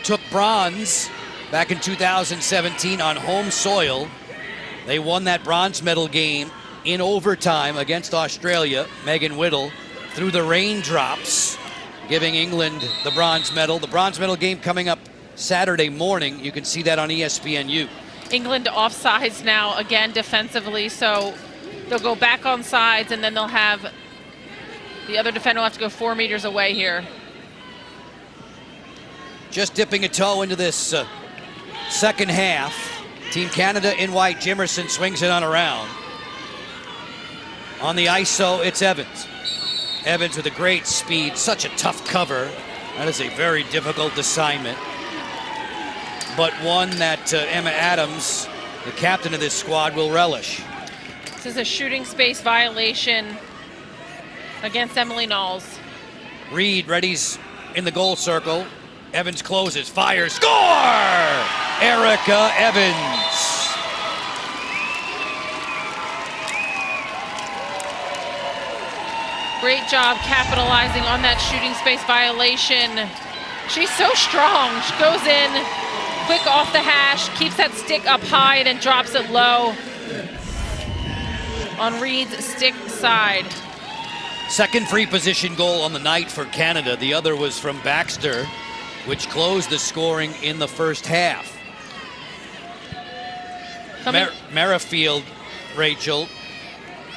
[SPEAKER 2] took bronze back in 2017 on home soil. They won that bronze medal game in overtime against Australia. Megan Whittle through the raindrops, giving England the bronze medal. The bronze medal game coming up Saturday morning. You can see that on ESPNU.
[SPEAKER 1] England offsides now again defensively, so they'll go back on sides, and then they'll have the other defender will have to go 4 meters away here.
[SPEAKER 2] Just dipping a toe into this second half. Team Canada in white. Jimerson swings it on around. On the ISO, it's Evans. Evans with a great speed, such a tough cover. That is a very difficult assignment, but one that Emma Adams, the captain of this squad, will relish.
[SPEAKER 1] This is a shooting space violation against Emily Knowles.
[SPEAKER 2] Reed readies in the goal circle. Evans closes, fires, score! Erica Evans.
[SPEAKER 1] Great job capitalizing on that shooting space violation. She's so strong. She goes in, quick off the hash, keeps that stick up high, and then drops it low on Reed's stick side.
[SPEAKER 2] Second free position goal on the night for Canada. The other was from Baxter, which closed the scoring in the first half. Merrifield, Rachel,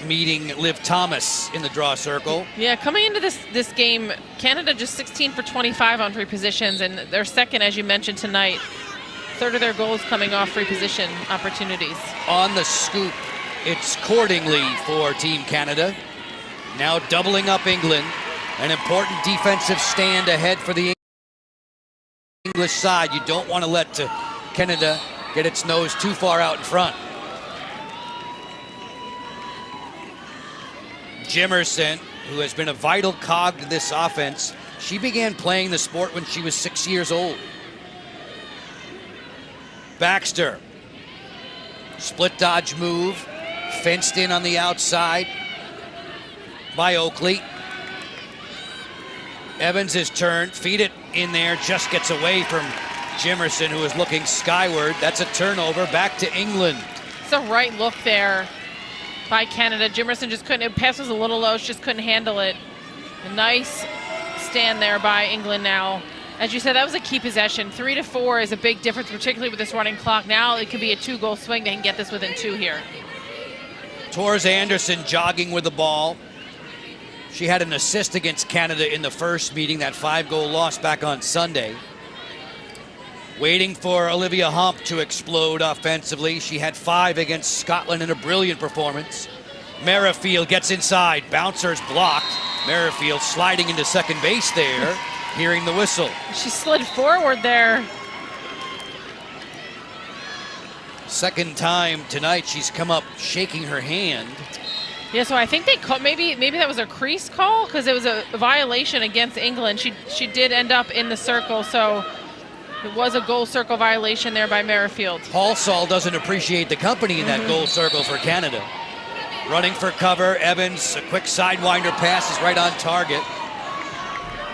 [SPEAKER 2] meeting Liv Thomas in the draw circle.
[SPEAKER 1] Yeah, coming into this game, Canada just 16 for 25 on free positions, and they're second, as you mentioned, tonight. Third of their goals coming off free position opportunities.
[SPEAKER 2] On the scoop, it's Cordingley for Team Canada. Now doubling up England. An important defensive stand ahead for the English side. You don't want to let Canada get its nose too far out in front. Jimerson, who has been a vital cog to this offense, she began playing the sport when she was 6 years old. Baxter, split dodge move, fenced in on the outside by Oakley. Evans' turn, feed it in there, just gets away from Jimerson, who is looking skyward. That's a turnover, back to England.
[SPEAKER 1] It's a right look there by Canada. Jimerson just couldn't, it pass was a little low, she just couldn't handle it. A nice stand there by England now. As you said, that was a key possession. 3 to 4 is a big difference, particularly with this running clock. Now it could be a 2-goal swing. They can get this within 2 here.
[SPEAKER 2] Tors Anderson jogging with the ball. She had an assist against Canada in the first meeting, that 5-goal loss back on Sunday. Waiting for Olivia Hump to explode offensively. She had 5 against Scotland in a brilliant performance. Merrifield gets inside, bouncer's blocked. Merrifield sliding into second base there, hearing the whistle.
[SPEAKER 1] She slid forward there.
[SPEAKER 2] Second time tonight she's come up shaking her hand.
[SPEAKER 1] Yeah, so I think they called, maybe that was a crease call, because it was a violation against England. She did end up in the circle, so it was a goal circle violation there by Merrifield. Halsall
[SPEAKER 2] doesn't appreciate the company in that goal circle for Canada. Running for cover, Evans, a quick sidewinder pass is right on target.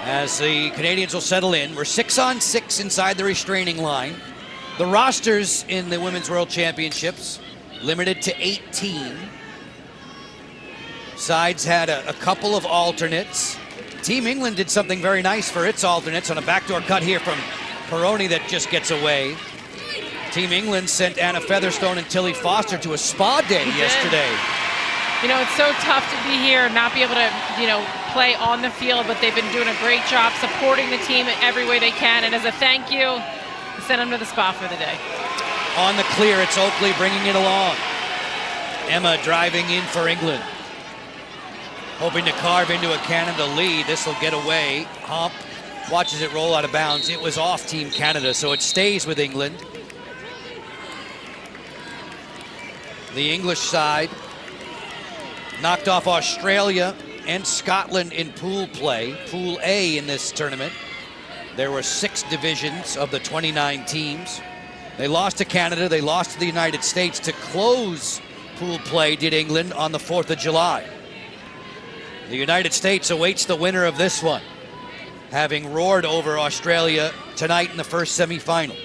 [SPEAKER 2] As the Canadians will settle in, we're 6-on-6 inside the restraining line. The rosters in the Women's World Championships limited to 18. Sides had a couple of alternates. Team England did something very nice for its alternates on a backdoor cut here from Peroni that just gets away. Team England sent Anna Featherstone and Tilly Foster to a spa day yesterday.
[SPEAKER 1] You know, it's so tough to be here and not be able to, play on the field, but they've been doing a great job supporting the team in every way they can. And as a thank you, send them to the spa for the day.
[SPEAKER 2] On the clear, it's Oakley bringing it along. Emma driving in for England. Hoping to carve into a Canada lead. This will get away. Hump watches it roll out of bounds. It was off Team Canada, so it stays with England. The English side knocked off Australia and Scotland in pool play. Pool A in this tournament. There were 6 divisions of the 29 teams. They lost to Canada, they lost to the United States. To close pool play did England on the 4th of July. The United States awaits the winner of this one. having roared over Australia tonight in the first semi-final.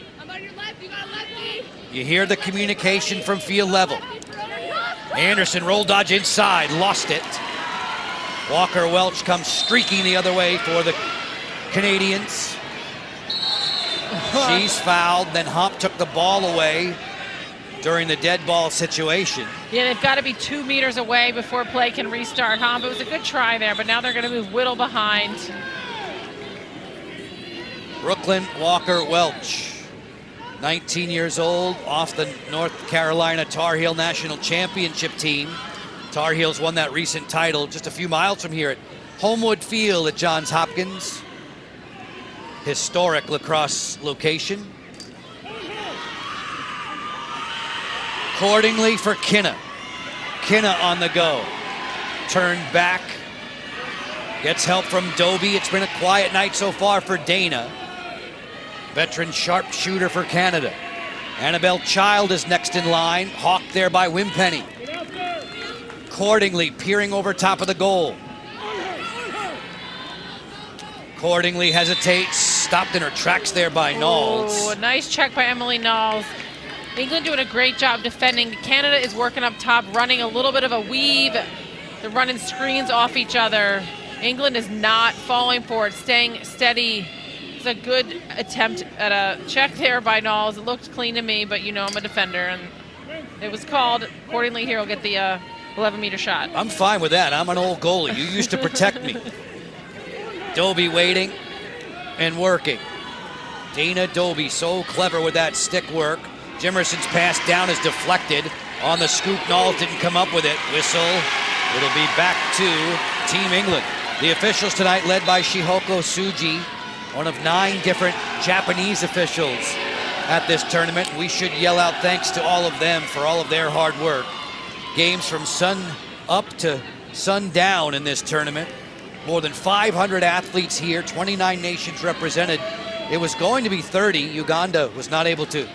[SPEAKER 2] You hear the communication from field level. Anderson roll dodge inside, lost it. Walker Welch comes streaking the other way for the Canadians. She's fouled, then Hump took the ball away during the dead ball situation.
[SPEAKER 1] Yeah, they've got to be 2 meters away before play can restart. Hump, it was a good try there, but now they're going to move Whittle behind.
[SPEAKER 2] Brooklyn Walker Welch, 19 years old, off the North Carolina Tar Heel National Championship team. Tar Heels won that recent title just a few miles from here at Homewood Field at Johns Hopkins. Historic lacrosse location. Accordingly for Kinna. Kinna on the go. Turned back. Gets help from Doby. It's been a quiet night so far for Dana. Veteran sharpshooter for Canada. Annabelle Child is next in line. Hawked there by Wimpenny. Accordingly peering over top of the goal. Accordingly hesitates, stopped in her tracks there by Knowles.
[SPEAKER 1] Oh, a nice check by Emily Knowles. England doing a great job defending. Canada is working up top, running a little bit of a weave. They're running screens off each other. England is not falling for it, staying steady. It's a good attempt at a check there by Knowles. It looked clean to me, but you know I'm a defender, and it was called. Accordingly, here will get the 11-meter shot.
[SPEAKER 2] I'm fine with that. I'm an old goalie. You used to protect me. Doby waiting and working. Dana Doby so clever with that stick work. Jimerson's pass down is deflected. On the scoop, Knowles didn't come up with it. Whistle. It'll be back to Team England. The officials tonight led by Shihoko Tsuji, one of 9 different Japanese officials at this tournament. We should yell out thanks to all of them for all of their hard work. Games from sun up to sundown in this tournament. More than 500 athletes here, 29 nations represented. It was going to be 30. Uganda was not able to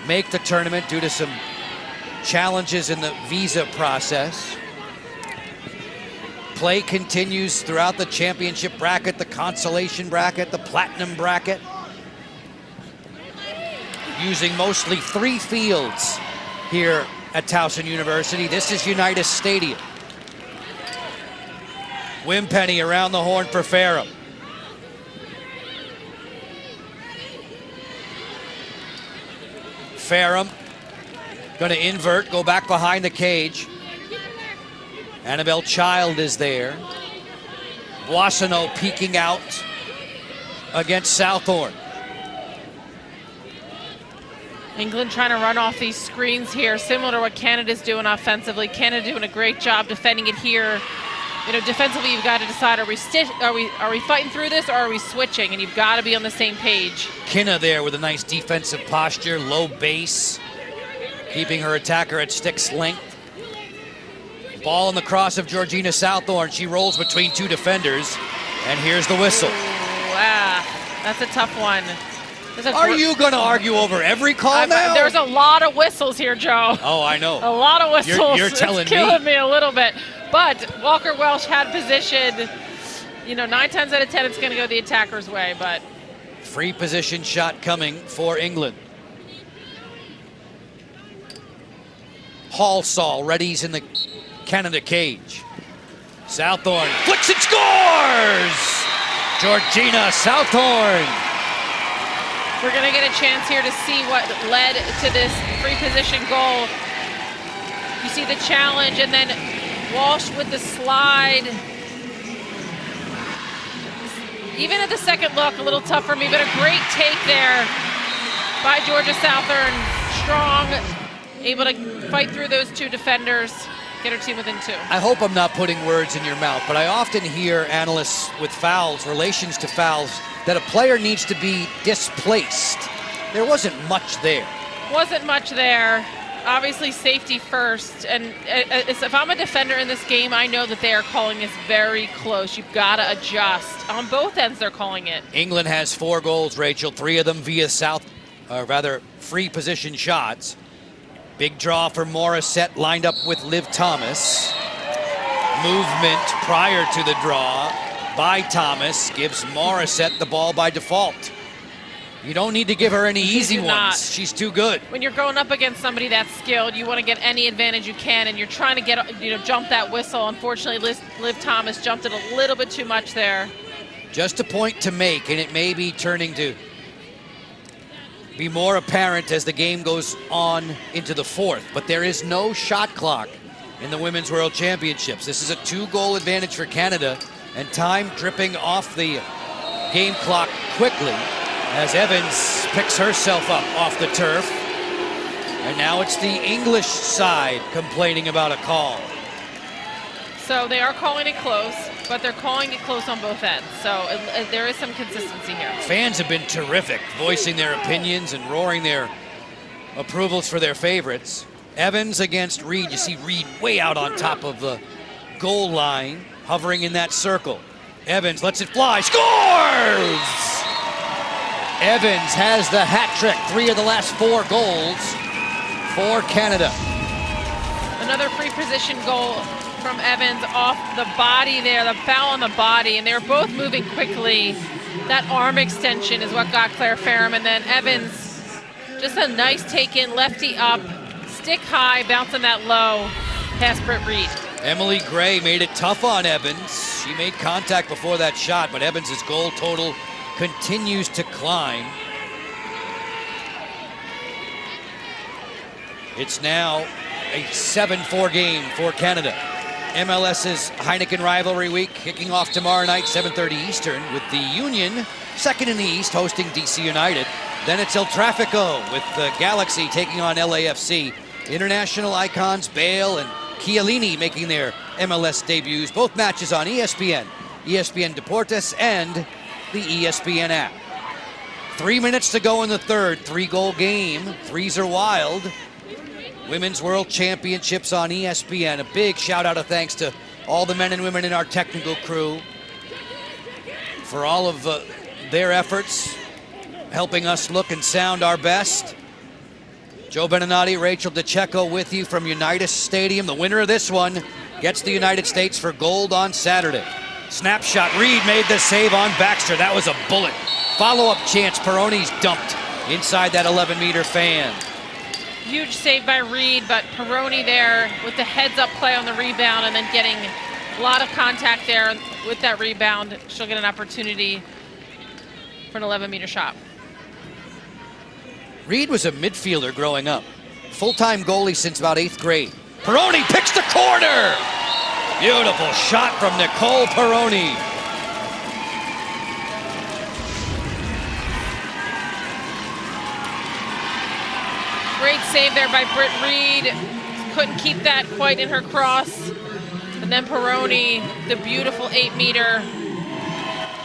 [SPEAKER 2] make the tournament due to some challenges in the visa process. Play continues throughout the championship bracket, the consolation bracket, the platinum bracket. Using mostly 3 fields here at Towson University. This is Unitas Stadium. Wimpenny around the horn for Ferrum. Ferrum going to invert, go back behind the cage. Annabelle Child is there. Boissonneau peeking out against Southorn.
[SPEAKER 1] England trying to run off these screens here, similar to what Canada's doing offensively. Canada doing a great job defending it here. You know, defensively, you've got to decide: are we fighting through this, or are we switching? And you've got to be on the same page.
[SPEAKER 2] Kinna there with a nice defensive posture, low base, keeping her attacker at stick's length. Ball in the cross of Georgina Southorn. She rolls between 2 defenders, and here's the whistle.
[SPEAKER 1] Wow, that's a tough one.
[SPEAKER 2] Are you going to argue over every call now?
[SPEAKER 1] There's a lot of whistles here, Joe.
[SPEAKER 2] Oh, I know.
[SPEAKER 1] A lot of whistles.
[SPEAKER 2] You're telling
[SPEAKER 1] it's killing me a little bit. But Walker Welch had position. You know, 9 times out of 10, it's going to go the attacker's way. But
[SPEAKER 2] free position shot coming for England. Halsall readies in the Canada cage. Southorn flicks and scores! Georgina Southorn.
[SPEAKER 1] We're going to get a chance here to see what led to this free position goal. You see the challenge, and then Walsh with the slide. Even at the second look, a little tough for me, but a great take there by Georgia Southorn. Strong, able to fight through those 2 defenders, get her team within 2.
[SPEAKER 2] I hope I'm not putting words in your mouth, but I often hear analysts with fouls, relations to fouls, that a player needs to be displaced. There wasn't much there.
[SPEAKER 1] Wasn't much there. Obviously safety first, and if I'm a defender in this game, I know that they are calling this very close. You've got to adjust. On both ends they're calling it.
[SPEAKER 2] England has 4 goals, Rachel, 3 of them via free position shots. Big draw for Morissette, lined up with Liv Thomas. Movement prior to the draw by Thomas gives Morissette the ball by default. You don't need to give her any easy ones. She's too good.
[SPEAKER 1] When you're going up against somebody that's skilled, you want to get any advantage you can, and you're trying to get, jump that whistle. Unfortunately, Liv Thomas jumped it a little bit too much there.
[SPEAKER 2] Just a point to make, and it may be turning to be more apparent as the game goes on into the fourth. But there is no shot clock in the Women's World Championships. This is a 2-goal advantage for Canada, and time dripping off the game clock quickly as Evans picks herself up off the turf. And now it's the English side complaining about a call.
[SPEAKER 1] So they are calling it close, but they're calling it close on both ends. So there is some consistency here.
[SPEAKER 2] Fans have been terrific, voicing their opinions and roaring their approvals for their favorites. Evans against Reed. You see Reed way out on top of the goal line, hovering in that circle. Evans lets it fly, scores! Evans has the hat trick, 3 of the last 4 goals for Canada.
[SPEAKER 1] Another free position goal from Evans off the body there, the foul on the body, and they were both moving quickly. That arm extension is what got Claire Ferrum, and then Evans, just a nice take in, lefty up, stick high, bouncing that low past Britt Reed.
[SPEAKER 2] Emily Gray made it tough on Evans. She made contact before that shot, but Evans' goal total continues to climb. It's now a 7-4 game for Canada. MLS's Heineken Rivalry Week kicking off tomorrow night, 7:30 Eastern, with the Union, second in the East, hosting DC United. Then it's El Tráfico with the Galaxy taking on LAFC. International icons Bale and Chiellini making their MLS debuts. Both matches on ESPN, ESPN Deportes, and the ESPN app. 3 minutes to go in the third. 3-goal game. Threes are wild. Women's World Championships on ESPN. A big shout out of thanks to all the men and women in our technical crew for all of their efforts, helping us look and sound our best. Joe Beninati, Rachel DeCecco with you from Unitas Stadium. The winner of this one gets the United States for gold on Saturday. Snapshot, Reed made the save on Baxter. That was a bullet. Follow-up chance, Peroni's dumped inside that 11-meter fan.
[SPEAKER 1] Huge save by Reed, but Peroni there with the heads-up play on the rebound and then getting a lot of contact there with that rebound. She'll get an opportunity for an 11-meter shot.
[SPEAKER 2] Reed was a midfielder growing up. Full-time goalie since about 8th grade. Peroni picks the corner! Beautiful shot from Nicole Peroni.
[SPEAKER 1] Great save there by Britt Reed. Couldn't keep that quite in her cross. And then Peroni, the beautiful 8-meter,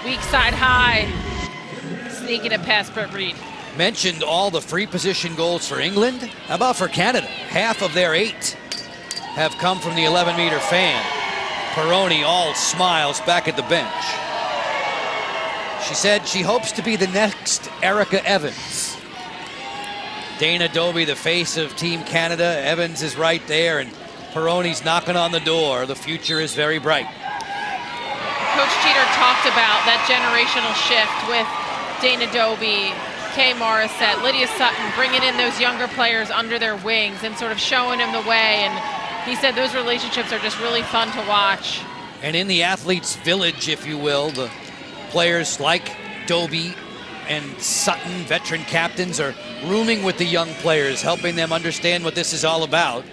[SPEAKER 1] weak side high, sneaking it past Britt Reed.
[SPEAKER 2] Mentioned all the free position goals for England. How about for Canada? Half of their 8 have come from the 11-meter fan. Peroni all smiles back at the bench. She said she hopes to be the next Erica Evans. Dana Dobie, the face of Team Canada. Evans is right there, and Peroni's knocking on the door. The future is very bright.
[SPEAKER 1] Coach Jeter talked about that generational shift with Dana Dobie, Kay Morissette, Lydia Sutton, bringing in those younger players under their wings and sort of showing them the way. And he said those relationships are just really fun to watch.
[SPEAKER 2] And in the athletes' village, if you will, the players like Dobie and Sutton, veteran captains, are rooming with the young players, helping them understand what this is all about.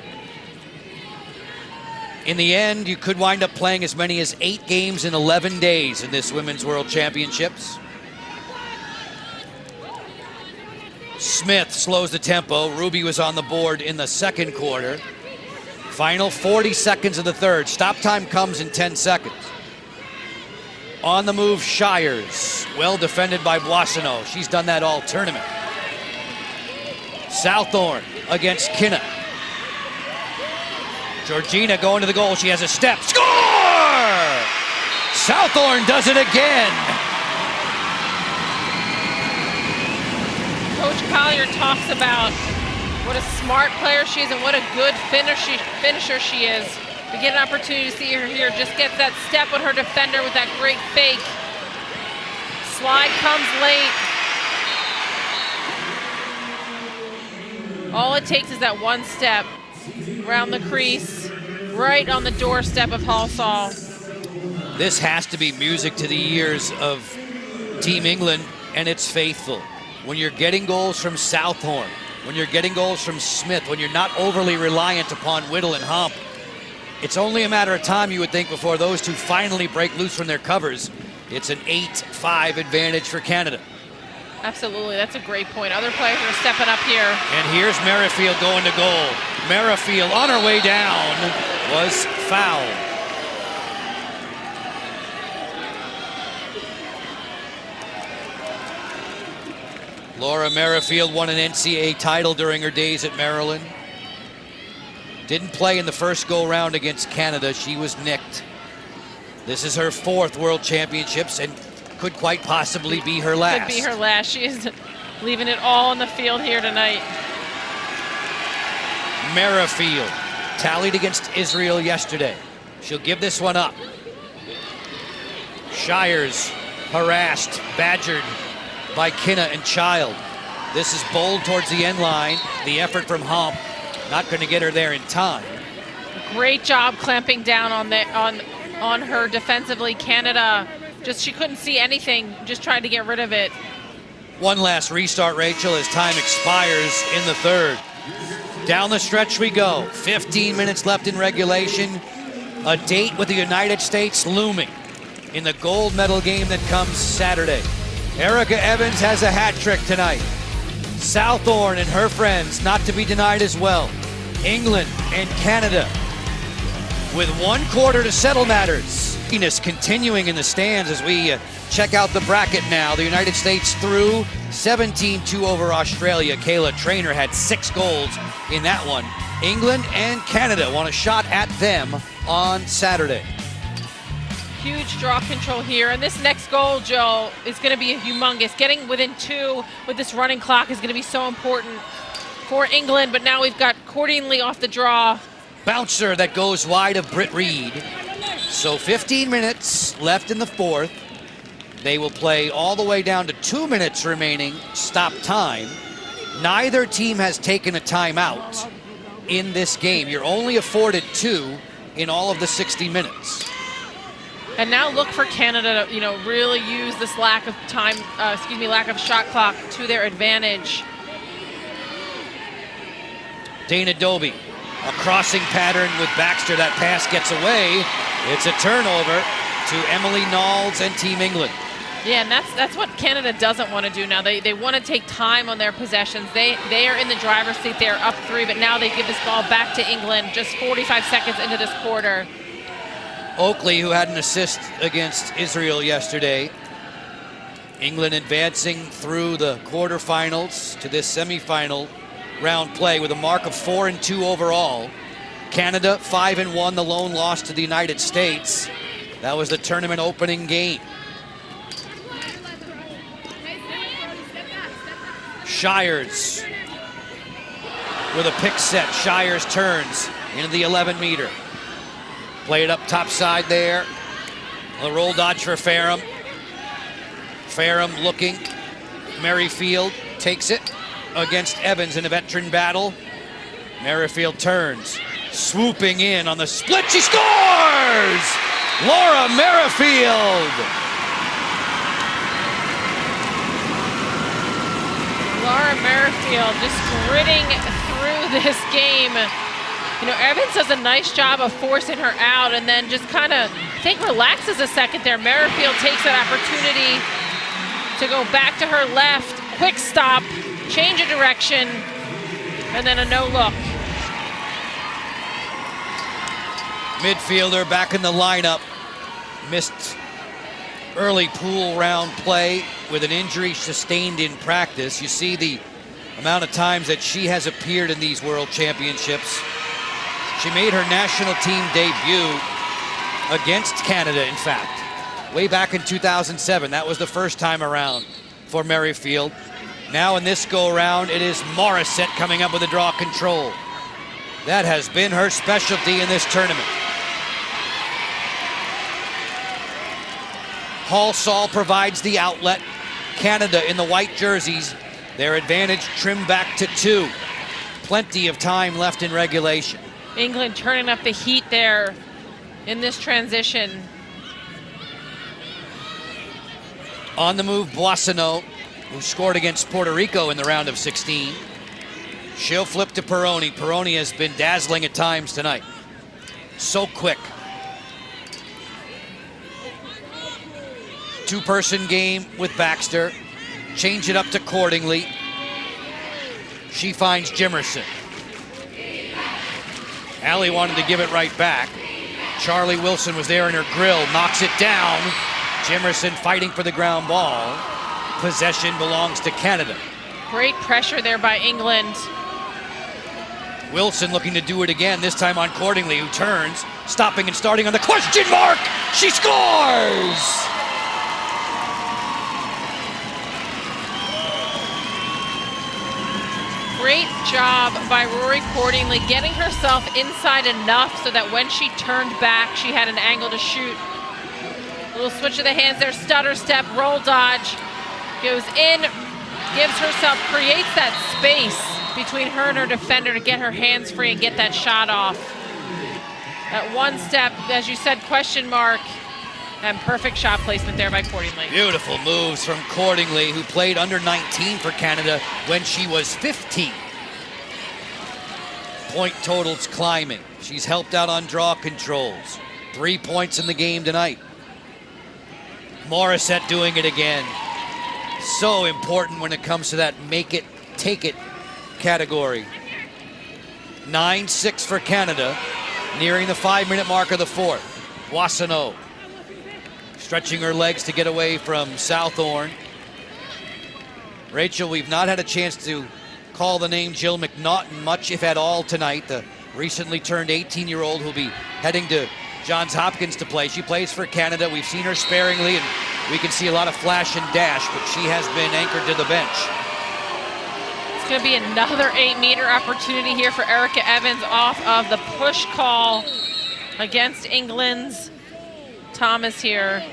[SPEAKER 2] In the end, you could wind up playing as many as 8 games in 11 days in this Women's World Championships. Smith slows the tempo. Ruby was on the board in the second quarter. Final 40 seconds of the third. Stop time comes in 10 seconds. On the move, Shires. Well defended by Boissonneau. She's done that all tournament. Southorn against Kinna. Georgina going to the goal. She has a step. Score! Southorn does it again.
[SPEAKER 1] Coach Collier talks about what a smart player she is and what a good finisher she is. We get an opportunity to see her here. Just gets that step with her defender with that great fake. Slide comes late. All it takes is that one step around the crease, right on the doorstep of Halsall.
[SPEAKER 2] This has to be music to the ears of Team England and its faithful. When you're getting goals from Southhorn, when you're getting goals from Smith, when you're not overly reliant upon Whittle and Hump, it's only a matter of time, you would think, before those two finally break loose from their covers. It's an 8-5 advantage for Canada.
[SPEAKER 1] Absolutely, that's a great point. Other players are stepping up here.
[SPEAKER 2] And here's Merrifield going to goal. Merrifield on her way down was fouled. Laura Merrifield won an NCAA title during her days at Maryland. Didn't play in the first go-round against Canada. She was nicked. This is her 4th World Championships and could quite possibly be her last.
[SPEAKER 1] Could be her last. She is leaving it all on the field here tonight.
[SPEAKER 2] Merrifield tallied against Israel yesterday. She'll give this one up. Shires harassed, badgered by Kinna and Child. This is bold towards the end line. The effort from Hump, not going to get her there in time.
[SPEAKER 1] Great job clamping down on her defensively. Canada, just she couldn't see anything, just tried to get rid of it.
[SPEAKER 2] One last restart, Rachel, as time expires in the 3rd. Down the stretch we go. 15 minutes left in regulation. A date with the United States looming in the gold medal game that comes Saturday. Erica Evans has a hat trick tonight. Southhorn and her friends not to be denied as well. England and Canada with 1 quarter to settle matters. Continuing in the stands as we check out the bracket now. The United States through 17-2 over Australia. Kayla Traynor had 6 goals in that one. England and Canada want a shot at them on Saturday.
[SPEAKER 1] Huge draw control here, and this next goal, Joe, is going to be humongous. Getting within 2 with this running clock is going to be so important for England, but now we've got Cordingley off the draw.
[SPEAKER 2] Bouncer that goes wide of Britt Reed. So 15 minutes left in the 4th. They will play all the way down to 2 minutes remaining stop time. Neither team has taken a timeout in this game. You're only afforded 2 in all of the 60 minutes.
[SPEAKER 1] And now look for Canada to, really use this lack of time, lack of shot clock to their advantage.
[SPEAKER 2] Dana Doby, a crossing pattern with Baxter. That pass gets away. It's a turnover to Emily Knowles and Team England.
[SPEAKER 1] Yeah, and that's what Canada doesn't want to do now. They want to take time on their possessions. They are in the driver's seat. They're up 3, but now they give this ball back to England just 45 seconds into this quarter.
[SPEAKER 2] Oakley, who had an assist against Israel yesterday. England advancing through the quarterfinals to this semifinal round play with a mark of 4-2 overall. Canada 5-1, the lone loss to the United States. That was the tournament opening game. Shires with a pick set. Shires turns into the 11-meter. Play it up top side there. A roll dodge for Ferrum. Ferrum looking. Merrifield takes it against Evans in a veteran battle. Merrifield turns. Swooping in on the split. She scores! Laura Merrifield.
[SPEAKER 1] Laura Merrifield just gritting through this game. Evans does a nice job of forcing her out and then just kind of, relaxes a second there. Merrifield takes that opportunity to go back to her left. Quick stop, change of direction, and then a no-look.
[SPEAKER 2] Midfielder back in the lineup. Missed early pool round play with an injury sustained in practice. You see the amount of times that she has appeared in these World Championships. She made her national team debut against Canada, in fact, way back in 2007. That was the first time around for Merrifield. Now in this go-around, it is Morissette coming up with a draw control. That has been her specialty in this tournament. Hall-Saul provides the outlet. Canada in the white jerseys, their advantage trimmed back to 2. Plenty of time left in regulation.
[SPEAKER 1] England turning up the heat there in this transition.
[SPEAKER 2] On the move, Boissonneau, who scored against Puerto Rico in the round of 16. She'll flip to Peroni. Peroni has been dazzling at times tonight. So quick. Two-person game with Baxter. Change it up to Cordingley. She finds Jimerson. Allie wanted to give it right back. Charlie Wilson was there in her grill, knocks it down. Jimerson fighting for the ground ball. Possession belongs to Canada.
[SPEAKER 1] Great pressure there by England.
[SPEAKER 2] Wilson looking to do it again, this time on Cordingley, who turns, stopping and starting on the question mark. She scores!
[SPEAKER 1] Great job by Rory Cordingley getting herself inside enough so that when she turned back, she had an angle to shoot. A little switch of the hands there, stutter step, roll dodge. Goes in, gives herself, creates that space between her and her defender to get her hands free and get that shot off. That one step, as you said, question mark, and perfect shot placement there by Cordingley.
[SPEAKER 2] Beautiful moves from Cordingley, who played under 19 for Canada when she was 15. Point totals climbing. She's helped out on draw controls. 3 points in the game tonight. Morissette doing it again. So important when it comes to that make it, take it category. 9-6 for Canada, nearing the 5-minute mark of the fourth. Boissonneau stretching her legs to get away from Southorn. Rachel, we've not had a chance to call the name Jill McNaughton much, if at all, tonight. The recently turned 18-year-old who'll be heading to Johns Hopkins to play. She plays for Canada. We've seen her sparingly, and we can see a lot of flash and dash, but she has been anchored to the bench.
[SPEAKER 1] It's going to be another 8-meter opportunity here for Erica Evans off of the push call against England's Thomas here.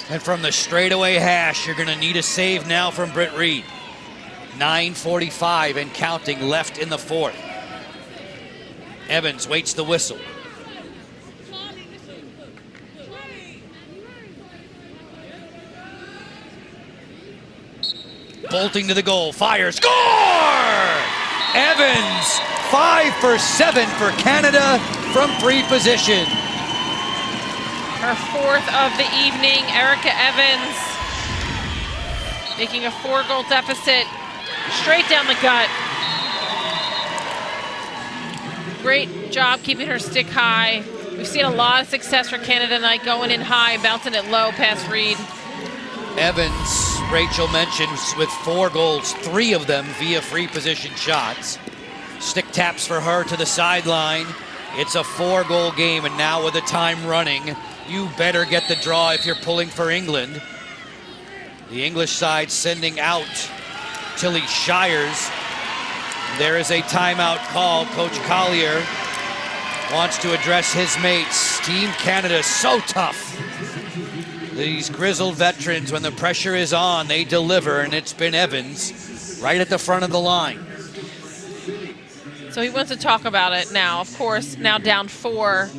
[SPEAKER 2] And from the straightaway hash, you're going to need a save now from Britt Reed. 9:45 and counting left in the fourth. Evans waits the whistle. Bolting to the goal, fires, score! Evans, 5 for 7 for Canada from free position.
[SPEAKER 1] Her fourth of the evening, Erica Evans making a 4-goal deficit straight down the gut. Great job keeping her stick high. We've seen a lot of success for Canada tonight, going in high, bouncing it low past Reed.
[SPEAKER 2] Evans, Rachel mentioned, with 4 goals, 3 of them via free position shots. Stick taps for her to the sideline. It's a 4-goal game, and now with the time running, you better get the draw if you're pulling for England. The English side sending out Tilly Shires. There is a timeout call. Coach Collier wants to address his mates. Team Canada so tough. These grizzled veterans, when the pressure is on, they deliver, and it's been Evans right at the front of the line.
[SPEAKER 1] So he wants to talk about it now. Of course, now down 4.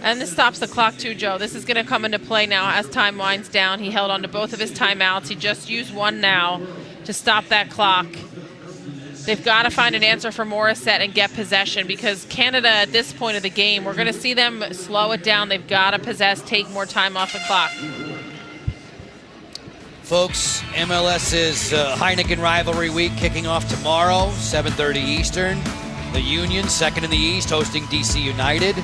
[SPEAKER 1] And this stops the clock too, Joe. This is going to come into play now as time winds down. He held on to both of his timeouts. He just used one now to stop that clock. They've got to find an answer for Morissette and get possession, because Canada at this point of the game, we're going to see them slow it down. They've got to possess, take more time off the clock.
[SPEAKER 2] Folks, MLS's Heineken Rivalry Week kicking off tomorrow, 7:30 Eastern. The Union, second in the East, hosting DC United.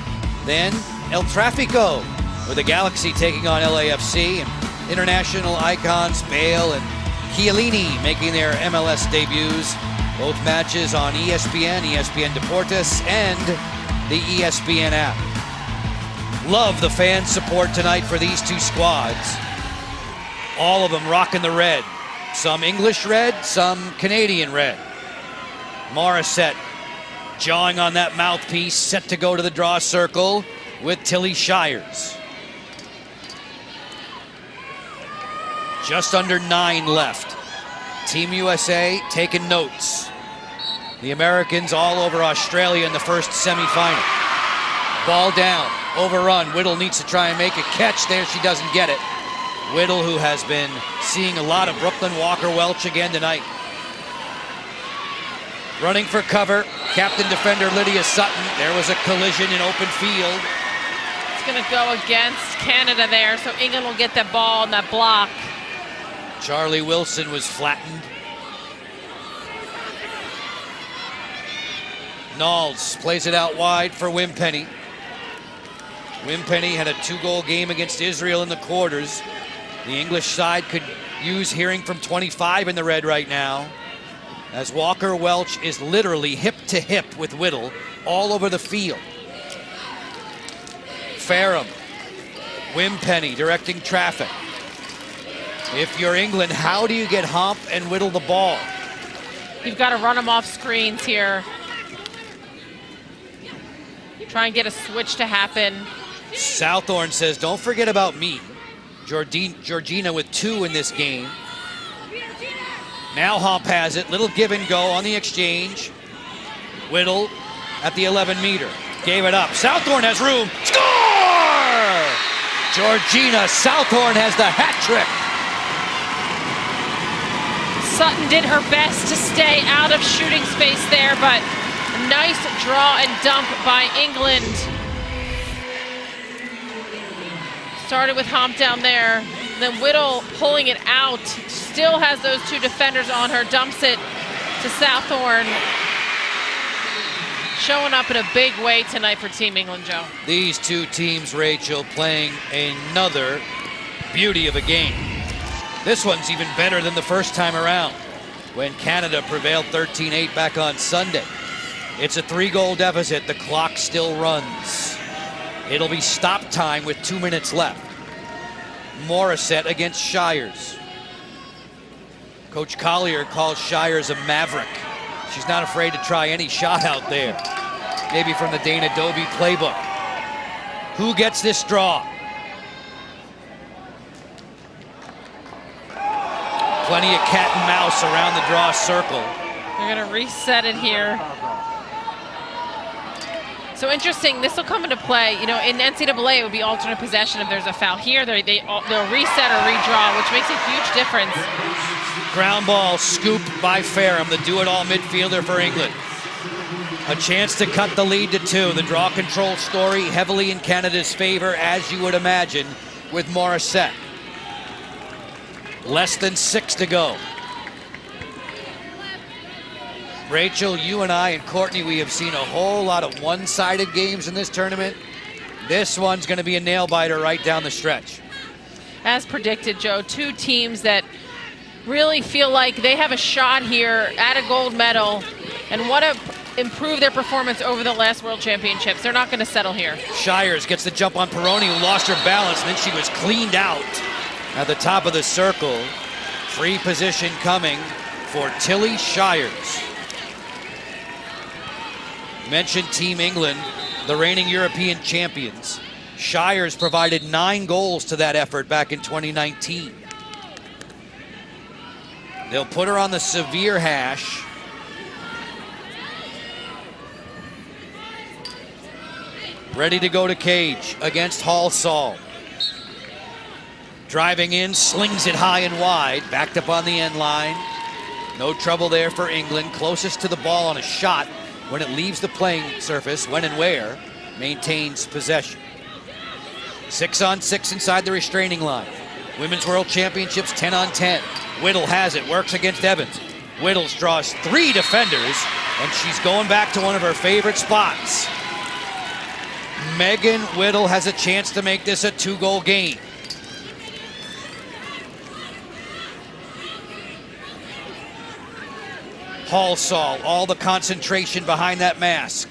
[SPEAKER 2] Then El Tráfico, with the Galaxy taking on LAFC, and international icons Bale and Chiellini making their MLS debuts. Both matches on ESPN, ESPN Deportes, and the ESPN app. Love the fan support tonight for these two squads. All of them rocking the red. Some English red, some Canadian red. Morissette jawing on that mouthpiece, set to go to the draw circle with Tilly Shires. Just under 9 left. Team USA taking notes. The Americans all over Australia in the first semifinal. Ball down, overrun. Whittle needs to try and make a catch there. She doesn't get it. Whittle, who has been seeing a lot of Brooklyn Walker-Welch again tonight. Running for cover, captain defender Lydia Sutton. There was a collision in open field.
[SPEAKER 1] It's going to go against Canada there, so England will get that ball and that block.
[SPEAKER 2] Charlie Wilson was flattened. Knowles plays it out wide for Wimpenny. Wimpenny had a 2-goal game against Israel in the quarters. The English side could use hearing from 25 in the red right now, as Walker-Welch is literally hip to hip with Whittle all over the field. Fareham, Wimpenny directing traffic. If you're England, how do you get Hump and Whittle the ball?
[SPEAKER 1] You've got to run them off screens here. Try and get a switch to happen.
[SPEAKER 2] Southorn says, don't forget about me. Georgina with 2 in this game. Now Hump has it. Little give and go on the exchange. Whittle at the 11-meter. Gave it up. Southorn has room. Score! Georgina Southorn has the hat trick.
[SPEAKER 1] Sutton did her best to stay out of shooting space there, but a nice draw and dump by England. Started with Hump down there, then Whittle pulling it out. Still has those 2 defenders on her, dumps it to Southorn. Showing up in a big way tonight for Team England, Joe.
[SPEAKER 2] These 2 teams, Rachel, playing another beauty of a game. This one's even better than the first time around, when Canada prevailed 13-8 back on Sunday. It's a 3-goal deficit. The clock still runs. It'll be stop time with 2 minutes left. Morissette against Shires. Coach Collier calls Shires a maverick. She's not afraid to try any shot out there. Maybe from the Dana Dobie playbook. Who gets this draw? Plenty of cat and mouse around the draw circle.
[SPEAKER 1] They're going to reset it here. So interesting, this will come into play. You know, in NCAA, it would be alternate possession if there's a foul. Here, they'll reset or redraw, which makes a huge difference.
[SPEAKER 2] Ground ball scoop by Fareham, the do-it-all midfielder for England. A chance to cut the lead to 2. The draw control story heavily in Canada's favor, as you would imagine, with Morissette. Less than 6 to go. Rachel, you and I and Courtney, we have seen a whole lot of one-sided games in this tournament. This one's going to be a nail-biter right down the stretch.
[SPEAKER 1] As predicted, Joe, 2 teams that really feel like they have a shot here at a gold medal and want to improve their performance over the last World Championships. They're not going to settle here.
[SPEAKER 2] Shires gets the jump on Peroni, who lost her balance, and then she was cleaned out at the top of the circle. Free position coming for Tilly Shires. Mentioned Team England, the reigning European champions. Shires provided 9 goals to that effort back in 2019. They'll put her on the severe hash. Ready to go to cage against Hall-Saul. Driving in, slings it high and wide, backed up on the end line. No trouble there for England. Closest to the ball on a shot when it leaves the playing surface, when and where, maintains possession. 6-on-6 inside the restraining line. Women's World Championships 10-on-10. Whittle has it, works against Evans. Whittle draws 3 defenders, and she's going back to one of her favorite spots. Megan Whittle has a chance to make this a 2-goal game. Hall-Saul, all the concentration behind that mask.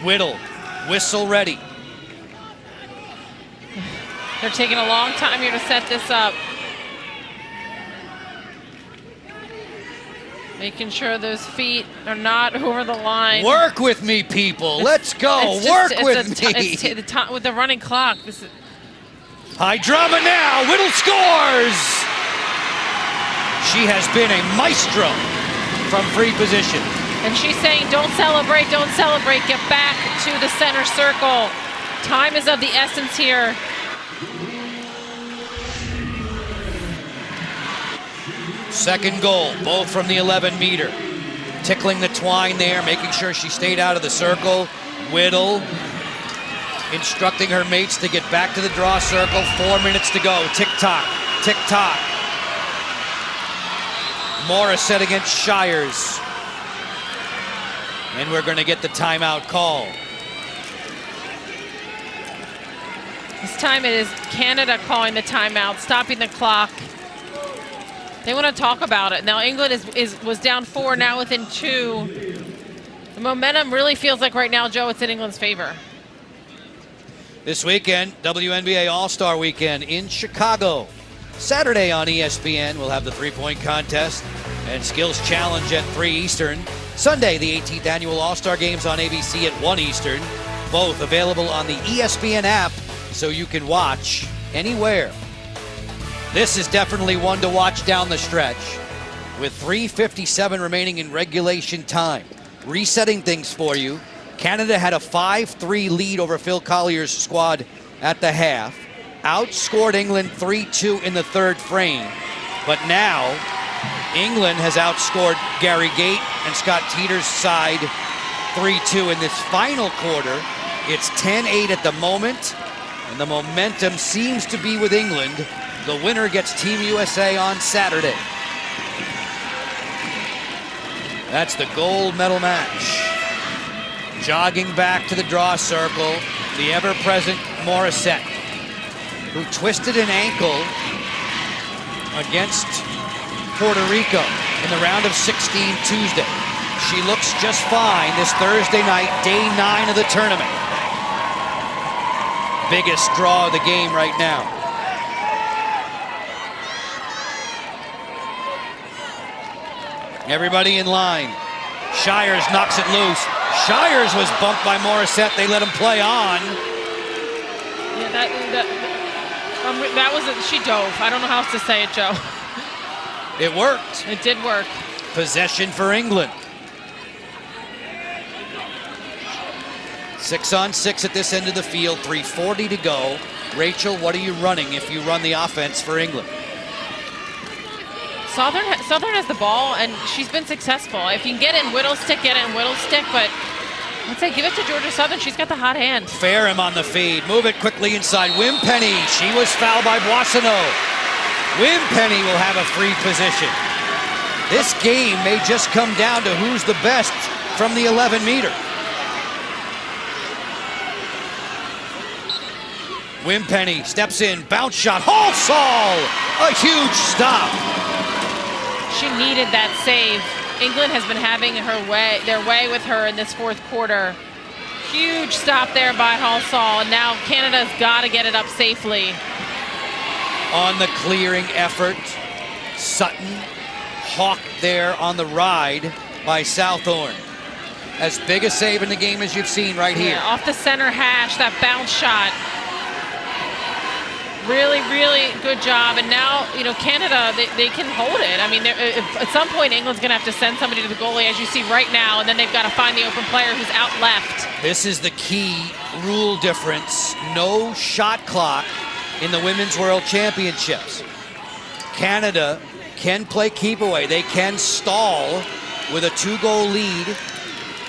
[SPEAKER 2] Whittle, whistle ready.
[SPEAKER 1] They're taking a long time here to set this up. Making sure those feet are not over the line.
[SPEAKER 2] Work with me, people. Let's go. Work with me.
[SPEAKER 1] With the running clock.
[SPEAKER 2] High drama now, Whittle scores! She has been a maestro from free position.
[SPEAKER 1] And she's saying, don't celebrate, get back to the center circle. Time is of the essence here.
[SPEAKER 2] Second goal, both from the 11-meter. Tickling the twine there, making sure she stayed out of the circle. Whittle instructing her mates to get back to the draw circle. 4 minutes to go, tick-tock, tick-tock. Morissette against Shires. And we're gonna get the timeout call.
[SPEAKER 1] This time it is Canada calling the timeout, stopping the clock. They want to talk about it. Now England was down 4, now within 2. The momentum really feels like right now, Joe, it's in England's favor.
[SPEAKER 2] This weekend, WNBA All-Star Weekend in Chicago. Saturday on ESPN, we'll have the three-point contest and skills challenge at 3 Eastern. Sunday, the 18th annual All-Star Games on ABC at 1 Eastern. Both available on the ESPN app, so you can watch anywhere. This is definitely one to watch down the stretch. With 3:57 remaining in regulation time. Resetting things for you. Canada had a 5-3 lead over Phil Collier's squad at the half. Outscored England 3-2 in the third frame. But now, England has outscored Gary Gait and Scott Teeter's side 3-2 in this final quarter. It's 10-8 at the moment, and the momentum seems to be with England. The winner gets Team USA on Saturday. That's the gold medal match. Jogging back to the draw circle, the ever-present Morissette, who twisted an ankle against Puerto Rico in the round of 16 Tuesday. She looks just fine this Thursday night, day 9 of the tournament. Biggest draw of the game right now. Everybody in line. Shires knocks it loose. Shires was bumped by Morissette. They let him play on.
[SPEAKER 1] Yeah, that was she dove. I don't know how else to say it, Joe.
[SPEAKER 2] It worked.
[SPEAKER 1] It did work.
[SPEAKER 2] Possession for England. 6-on-6 at this end of the field. 3:40 to go. Rachel, what are you running if you run the offense for England?
[SPEAKER 1] Southern has the ball, and she's been successful. If you can get it in Whittlestick, get it in Whittlestick, but I'd say give it to Georgia Southern. She's got the hot hand.
[SPEAKER 2] Fairham on the feed. Move it quickly inside. Wimpenny. She was fouled by Boissonneau. Wimpenny will have a free position. This game may just come down to who's the best from the 11-meter. Wimpenny steps in. Bounce shot. Halsall! A huge stop.
[SPEAKER 1] She needed that save. England has been having their way with her in this fourth quarter. Huge stop there by Halsall, and now Canada's got to get it up safely.
[SPEAKER 2] On the clearing effort, Sutton hawked there on the ride by Southorn. As big a save in the game as you've seen right here.
[SPEAKER 1] Yeah, off the center hash, that bounce shot. Really, really good job. And now, you know, Canada, they can hold it. I mean, at some point, England's going to have to send somebody to the goalie, as you see right now, and then they've got to find the open player who's out left.
[SPEAKER 2] This is the key rule difference. No shot clock in the Women's World Championships. Canada can play keep away. They can stall with a 2-goal lead.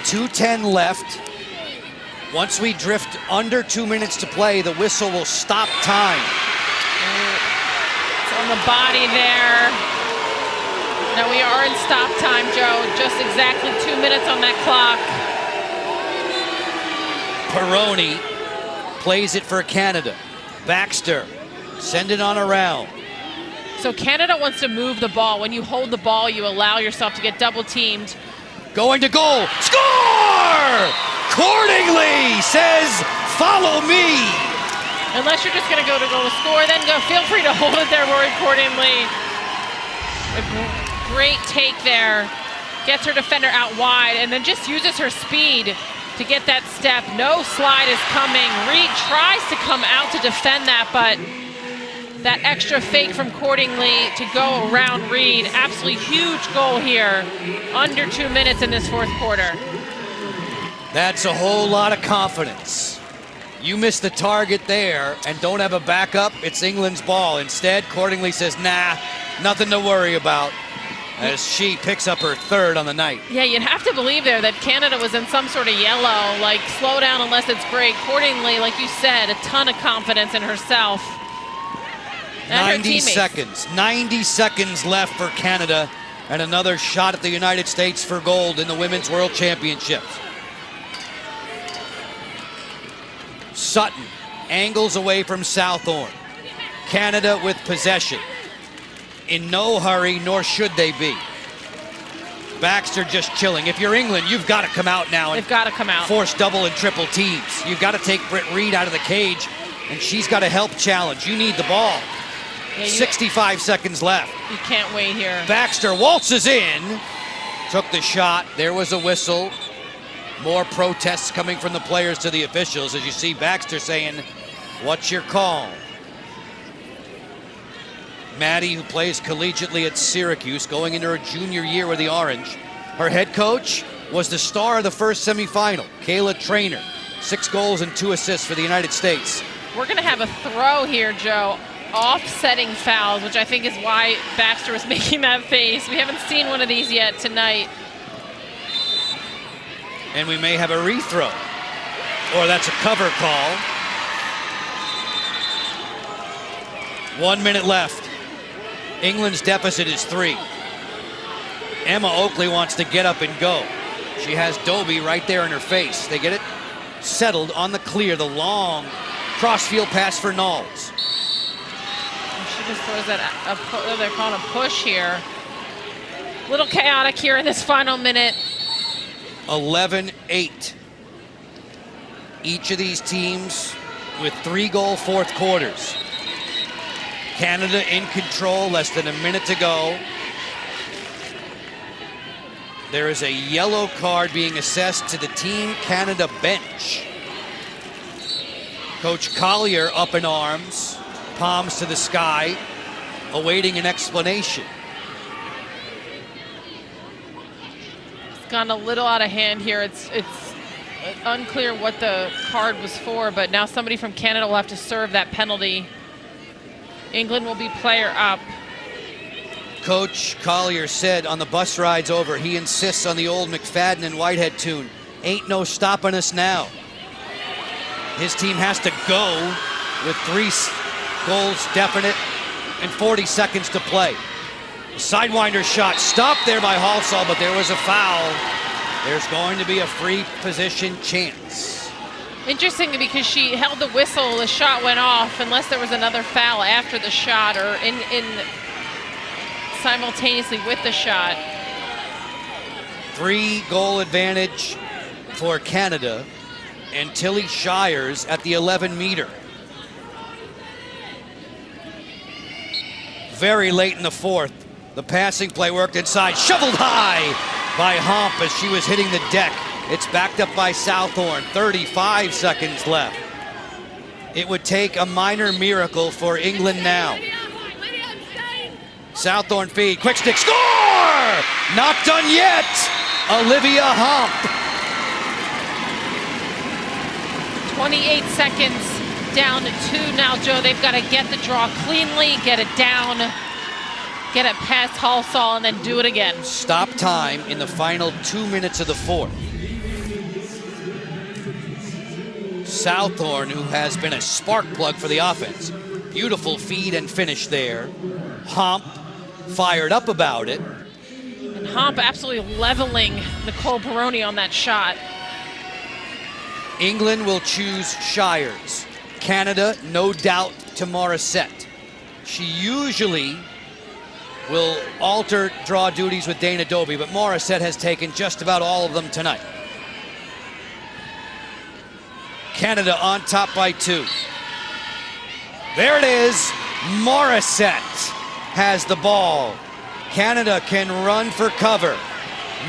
[SPEAKER 2] 2:10 left. Once we drift under 2 minutes to play, the whistle will stop time.
[SPEAKER 1] It's on the body there. Now we are in stop time, Joe. Just exactly 2 minutes on that clock.
[SPEAKER 2] Peroni plays it for Canada. Baxter, send it on around.
[SPEAKER 1] So Canada wants to move the ball. When you hold the ball, you allow yourself to get double teamed.
[SPEAKER 2] Going to goal. Score! Cordingley says, follow me.
[SPEAKER 1] Unless you're just going to go to score, then feel free to hold it there, Rory Cordingley. A great take there. Gets her defender out wide and then just uses her speed to get that step. No slide is coming. Reed tries to come out to defend that, but That extra fake from Cordingley to go around Reed. Absolutely huge goal here. Under 2 minutes in this fourth quarter.
[SPEAKER 2] That's a whole lot of confidence. You miss the target there and don't have a backup, it's England's ball. Instead, Cordingley says, nah, nothing to worry about, as she picks up her third on the night.
[SPEAKER 1] Yeah, you'd have to believe there that Canada was in some sort of yellow, like slow down unless it's great. Cordingley, like you said, a ton of confidence in herself.
[SPEAKER 2] 90 seconds. 90 seconds left for Canada, and another shot at the United States for gold in the Women's World Championships. Sutton angles away from Southorn. Canada with possession. In no hurry, nor should they be. Baxter just chilling. If you're England, you've got to come out now and
[SPEAKER 1] they've got to come out.
[SPEAKER 2] Force double and triple teams. You've got to take Britt Reed out of the cage, and she's got to help challenge. You need the ball. Yeah, 65 seconds left.
[SPEAKER 1] You can't wait here.
[SPEAKER 2] Baxter waltzes in. Took the shot. There was a whistle. More protests coming from the players to the officials, as you see Baxter saying, what's your call? Maddie, who plays collegiately at Syracuse, going into her junior year with the Orange. Her head coach was the star of the first semifinal, Kayla Traynor. 6 goals and 2 assists for the United States.
[SPEAKER 1] We're going to have a throw here, Joe. Offsetting fouls, which I think is why Baxter was making that face. We haven't seen one of these yet tonight.
[SPEAKER 2] And we may have a rethrow. Or that's a cover call. 1 minute left. England's deficit is 3. Emma Oakley wants to get up and go. She has Doby right there in her face. They get it settled on the clear. The long crossfield pass for Knowles.
[SPEAKER 1] She just throws that, they're calling a push here. A little chaotic here in this final minute.
[SPEAKER 2] 11-8. Each of these teams with 3-goal fourth quarters. Canada in control, less than a minute to go. There is a yellow card being assessed to the Team Canada bench. Coach Collier up in arms, palms to the sky, awaiting an explanation.
[SPEAKER 1] It's gone a little out of hand here. It's unclear what the card was for, but now somebody from Canada will have to serve that penalty. England will be player up.
[SPEAKER 2] Coach Collier said on the bus rides over, he insists on the old McFadden and Whitehead tune. Ain't no stopping us now. His team has to go with 3 goals definite and 40 seconds to play. Sidewinder shot stopped there by Halsall, but there was a foul. There's going to be a free position chance.
[SPEAKER 1] Interesting, because she held the whistle, the shot went off, unless there was another foul after the shot or in simultaneously with the shot.
[SPEAKER 2] 3-goal advantage for Canada, and Tilly Shires at the 11-meter. Very late in the fourth, the passing play worked inside, shoveled high by Hump as she was hitting the deck. It's backed up by Southorn, 35 seconds left. It would take a minor miracle for England now. Southorn feed, quick stick, score! Not done yet, Olivia Hump.
[SPEAKER 1] 28 seconds down to 2 now, Joe. They've got to get the draw cleanly, get it down, get it past Halsall, and then do it again.
[SPEAKER 2] Stop time in the final 2 minutes of the fourth. Southorn, who has been a spark plug for the offense. Beautiful feed and finish there. Hump fired up about it.
[SPEAKER 1] And Hump absolutely leveling Nicole Baroni on that shot.
[SPEAKER 2] England will choose Shires. Canada, no doubt, to Morissette. She usually will alter draw duties with Dana Doby, but Morissette has taken just about all of them tonight. Canada on top by 2. There it is. Morissette has the ball. Canada can run for cover.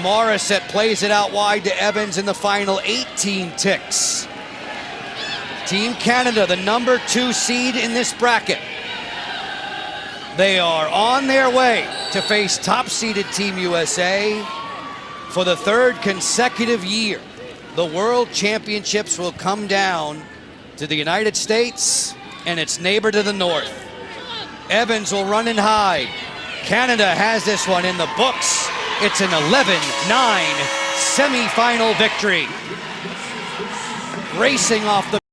[SPEAKER 2] Morissette plays it out wide to Evans in the final 18 ticks. Team Canada, the number 2 seed in this bracket. They are on their way to face top-seeded Team USA for the third consecutive year. The World Championships will come down to the United States and its neighbor to the north. Evans will run and hide. Canada has this one in the books. It's an 11-9 semifinal victory. Racing off the